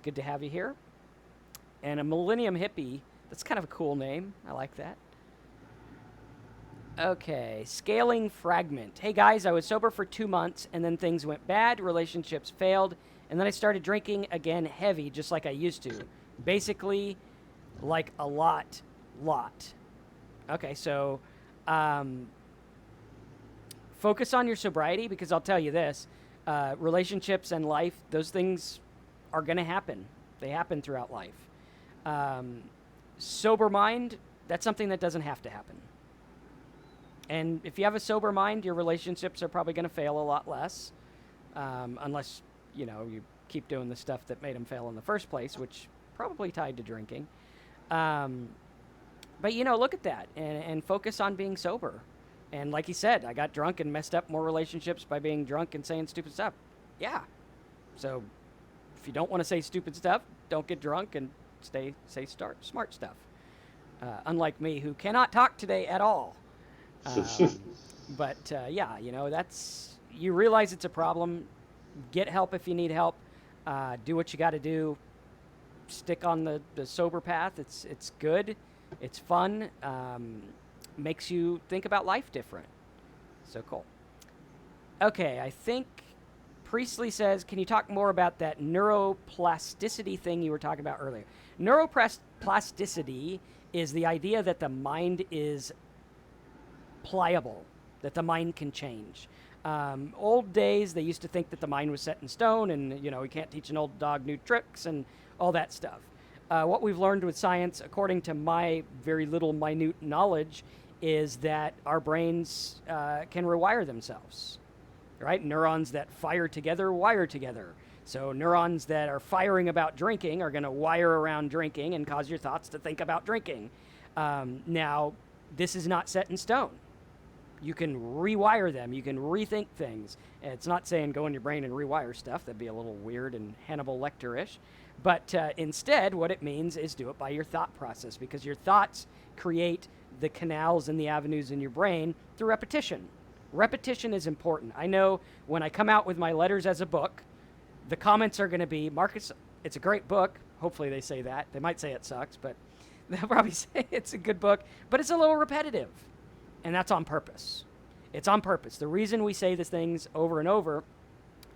[SPEAKER 1] Good to have you here. And a Millennium Hippie, that's kind of a cool name. I like that. Okay, Scaling Fragment. Hey guys, I was sober for 2 months and then things went bad, relationships failed, and then I started drinking again heavy, just like I used to. Basically, like a lot. Okay, so focus on your sobriety, because I'll tell you this, relationships and life, those things are going to happen. They happen throughout life. Sober mind, that's something that doesn't have to happen. And if you have a sober mind, your relationships are probably going to fail a lot less, unless, you keep doing the stuff that made them fail in the first place, which probably tied to drinking. But, look at that and focus on being sober. And like he said, I got drunk and messed up more relationships by being drunk and saying stupid stuff. Yeah. So if you don't want to say stupid stuff, don't get drunk and say smart stuff. Unlike me, who cannot talk today at all. But yeah, you realize it's a problem. Get help if you need help. Do what you got to do. Stick on the sober path. It's good. It's fun. Makes you think about life different. So cool. Okay, I think Priestley says, can you talk more about that neuroplasticity thing you were talking about earlier? Neuroplasticity is the idea that the mind is pliable, that the mind can change. Old days, they used to think that the mind was set in stone and, we can't teach an old dog new tricks and all that stuff. What we've learned with science, according to my very little minute knowledge, is that our brains can rewire themselves, right? Neurons that fire together wire together. So neurons that are firing about drinking are going to wire around drinking and cause your thoughts to think about drinking. Now, this is not set in stone. You can rewire them. You can rethink things. It's not saying go in your brain and rewire stuff. That'd be a little weird and Hannibal Lecter-ish. But instead, what it means is do it by your thought process, because your thoughts create the canals and the avenues in your brain through repetition. Repetition is important. I know when I come out with my letters as a book, the comments are going to be, Marcus, it's a great book. Hopefully they say that. They might say it sucks, but they'll probably say it's a good book, but it's a little repetitive. And that's on purpose. It's on purpose. The reason we say these things over and over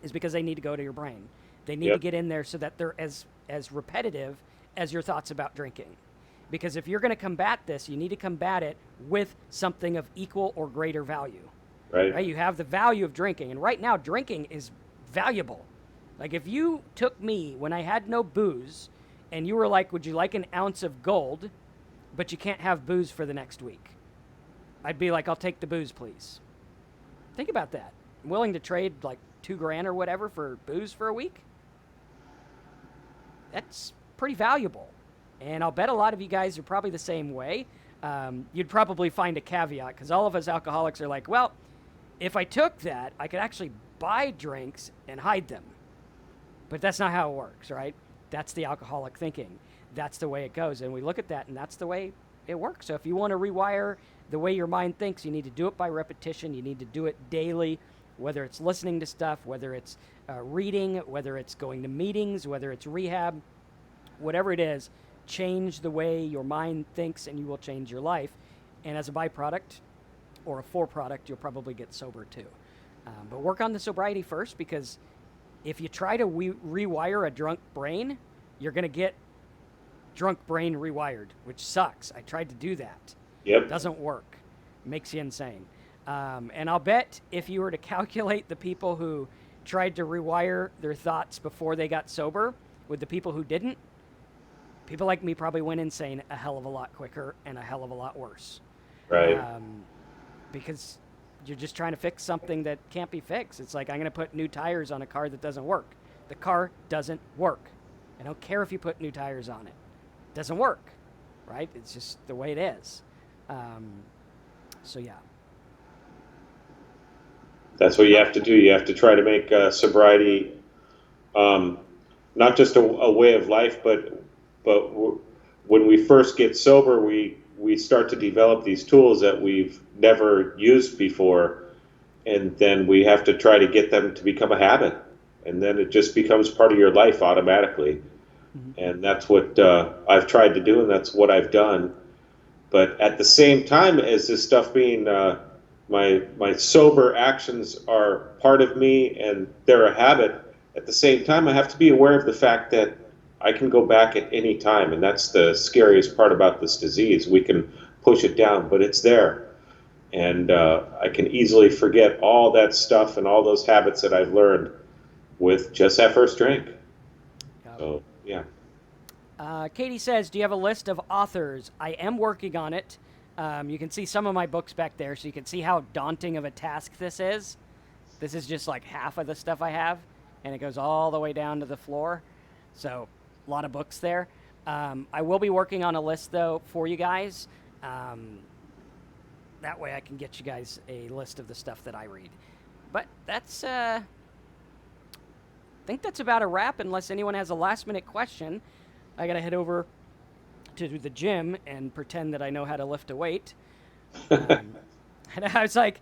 [SPEAKER 1] is because they need to go to your brain. They need to get in there so that they're as repetitive as your thoughts about drinking. Because if you're going to combat this, you need to combat it with something of equal or greater value. Right? You have the value of drinking. And right now, drinking is valuable. Like if you took me when I had no booze and you were like, would you like an ounce of gold, but you can't have booze for the next week? I'd be like, I'll take the booze, please. Think about that. I'm willing to trade like $2,000 or whatever for booze for a week. That's pretty valuable. And I'll bet a lot of you guys are probably the same way. You'd probably find a caveat, because all of us alcoholics are like, well, if I took that, I could actually buy drinks and hide them. But that's not how it works, right? That's the alcoholic thinking. That's the way it goes. And we look at that, and that's the way it works. So if you want to rewire the way your mind thinks, you need to do it by repetition. You need to do it daily, whether it's listening to stuff, whether it's reading, whether it's going to meetings, whether it's rehab, whatever it is. Change the way your mind thinks and you will change your life. And as a byproduct or a foreproduct, you'll probably get sober too. But work on the sobriety first, because if you try to rewire a drunk brain, you're going to get drunk brain rewired, which sucks. I tried to do that.
[SPEAKER 2] Yep.
[SPEAKER 1] Doesn't work. Makes you insane. And I'll bet if you were to calculate the people who tried to rewire their thoughts before they got sober with the people who didn't, people like me probably went insane a hell of a lot quicker and a hell of a lot worse.
[SPEAKER 2] Right.
[SPEAKER 1] Because you're just trying to fix something that can't be fixed. It's like I'm going to put new tires on a car that doesn't work. The car doesn't work. I don't care if you put new tires on it. It doesn't work, right? It's just the way it is. So yeah.
[SPEAKER 2] That's what you have to do. You have to try to make sobriety not just a way of life, but when we first get sober, we start to develop these tools that we've never used before, and then we have to try to get them to become a habit, and then it just becomes part of your life automatically. And that's what I've tried to do, and that's what I've done. But at the same time as this stuff being my sober actions are part of me and they're a habit, at the same time I have to be aware of the fact that I can go back at any time, and that's the scariest part about this disease. We can push it down, but it's there. And I can easily forget all that stuff and all those habits that I've learned with just that first drink. So, yeah.
[SPEAKER 1] Katie says, do you have a list of authors? I am working on it. You can see some of my books back there, so you can see how daunting of a task this is. This is just like half of the stuff I have, and it goes all the way down to the floor. So a lot of books there. I will be working on a list, though, for you guys. That way I can get you guys a list of the stuff that I read. But that's, I think that's about a wrap, unless anyone has a last-minute question. I got to head over to the gym and pretend that I know how to lift a weight. And I was like,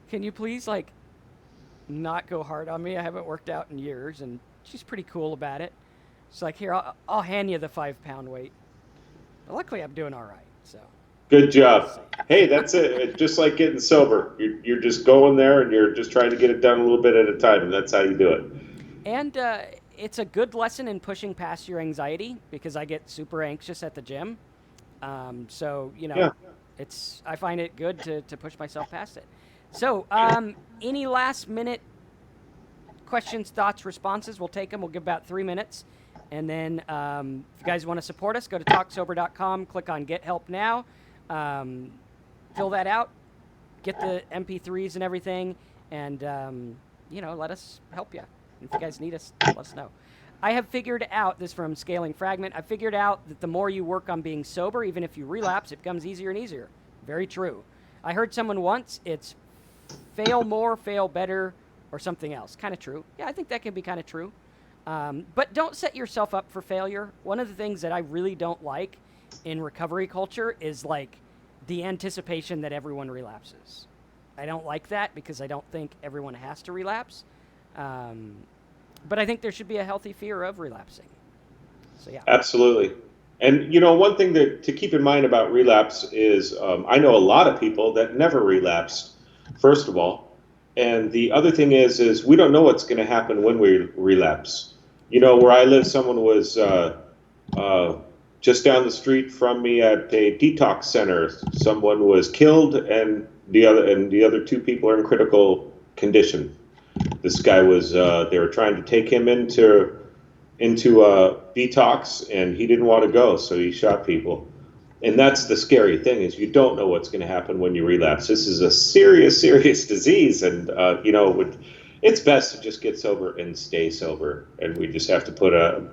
[SPEAKER 1] can you please, like, not go hard on me? I haven't worked out in years, and she's pretty cool about it. She's like, here, I'll hand you the 5-pound weight. But luckily, I'm doing all right, so.
[SPEAKER 2] Good job. Hey, that's it. It's just like getting sober. You're just going there, and you're just trying to get it done a little bit at a time, and that's how you do it.
[SPEAKER 1] And it's a good lesson in pushing past your anxiety, because I get super anxious at the gym. So, you know, I find it good to push myself past it. So, any last-minute questions, thoughts, responses? We'll take them. We'll give about 3 minutes. And then if you guys want to support us, go to talksober.com, click on Get Help Now. Fill that out, get the MP3s and everything, and, you know, let us help you. If you guys need us, let us know. I have figured out, this from Scaling Fragment, I figured out that the more you work on being sober, even if you relapse, it becomes easier and easier. Very true. I heard someone once, it's fail more, fail better, or something else. Kind of true. Yeah, I think that can be kind of true. But don't set yourself up for failure. One of the things that I really don't like in recovery culture is, like, the anticipation that everyone relapses. I don't like that because I don't think everyone has to relapse. But I think there should be a healthy fear of relapsing. So, yeah.
[SPEAKER 2] Absolutely. And, you know, one thing to keep in mind about relapse is I know a lot of people that never relapsed, first of all. And the other thing is we don't know what's going to happen when we relapse. You know, where I live, someone was just down the street from me at a detox center. Someone was killed, and the other 2 people are in critical condition. This guy was they were trying to take him into detox, and he didn't want to go, so he shot people. And that's the scary thing, is you don't know what's going to happen when you relapse. This is a serious, serious disease, and you know, it's best to just get sober and stay sober. And we just have to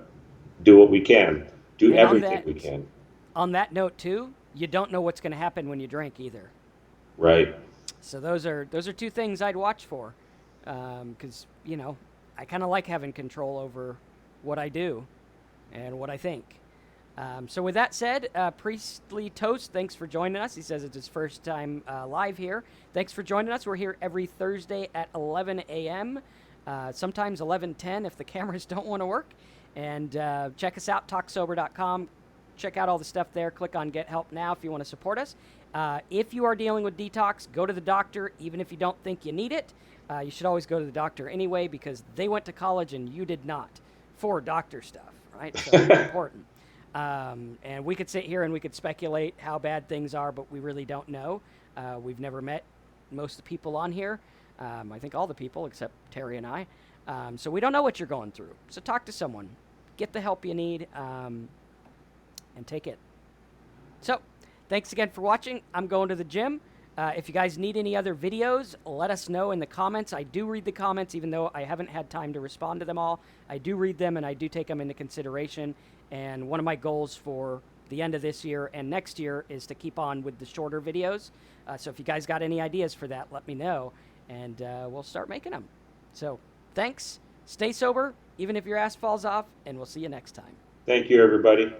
[SPEAKER 2] do what we can, do everything we can.
[SPEAKER 1] On that note, too, you don't know what's going to happen when you drink either.
[SPEAKER 2] Right.
[SPEAKER 1] So those are 2 things I'd watch for, because, you know, I kind of like having control over what I do and what I think. So with that said, Priestly Toast, thanks for joining us. He says it's his first time live here. Thanks for joining us. We're here every Thursday at 11 a.m., sometimes 11:10 if the cameras don't want to work. And check us out, talksober.com. Check out all the stuff there. Click on Get Help Now if you want to support us. If you are dealing with detox, go to the doctor, even if you don't think you need it. You should always go to the doctor anyway, because they went to college and you did not, for doctor stuff, right? So it's important. And we could sit here and we could speculate how bad things are, but we really don't know. We've never met most of the people on here. I think all the people except Terry and I. So we don't know what you're going through. So talk to someone. Get the help you need, and take it. So thanks again for watching. I'm going to the gym. If you guys need any other videos, let us know in the comments. I do read the comments, even though I haven't had time to respond to them all. I do read them, and I do take them into consideration. And one of my goals for the end of this year and next year is to keep on with the shorter videos. So if you guys got any ideas for that, let me know, and we'll start making them. So thanks. Stay sober, even if your ass falls off, and we'll see you next time.
[SPEAKER 2] Thank you, everybody.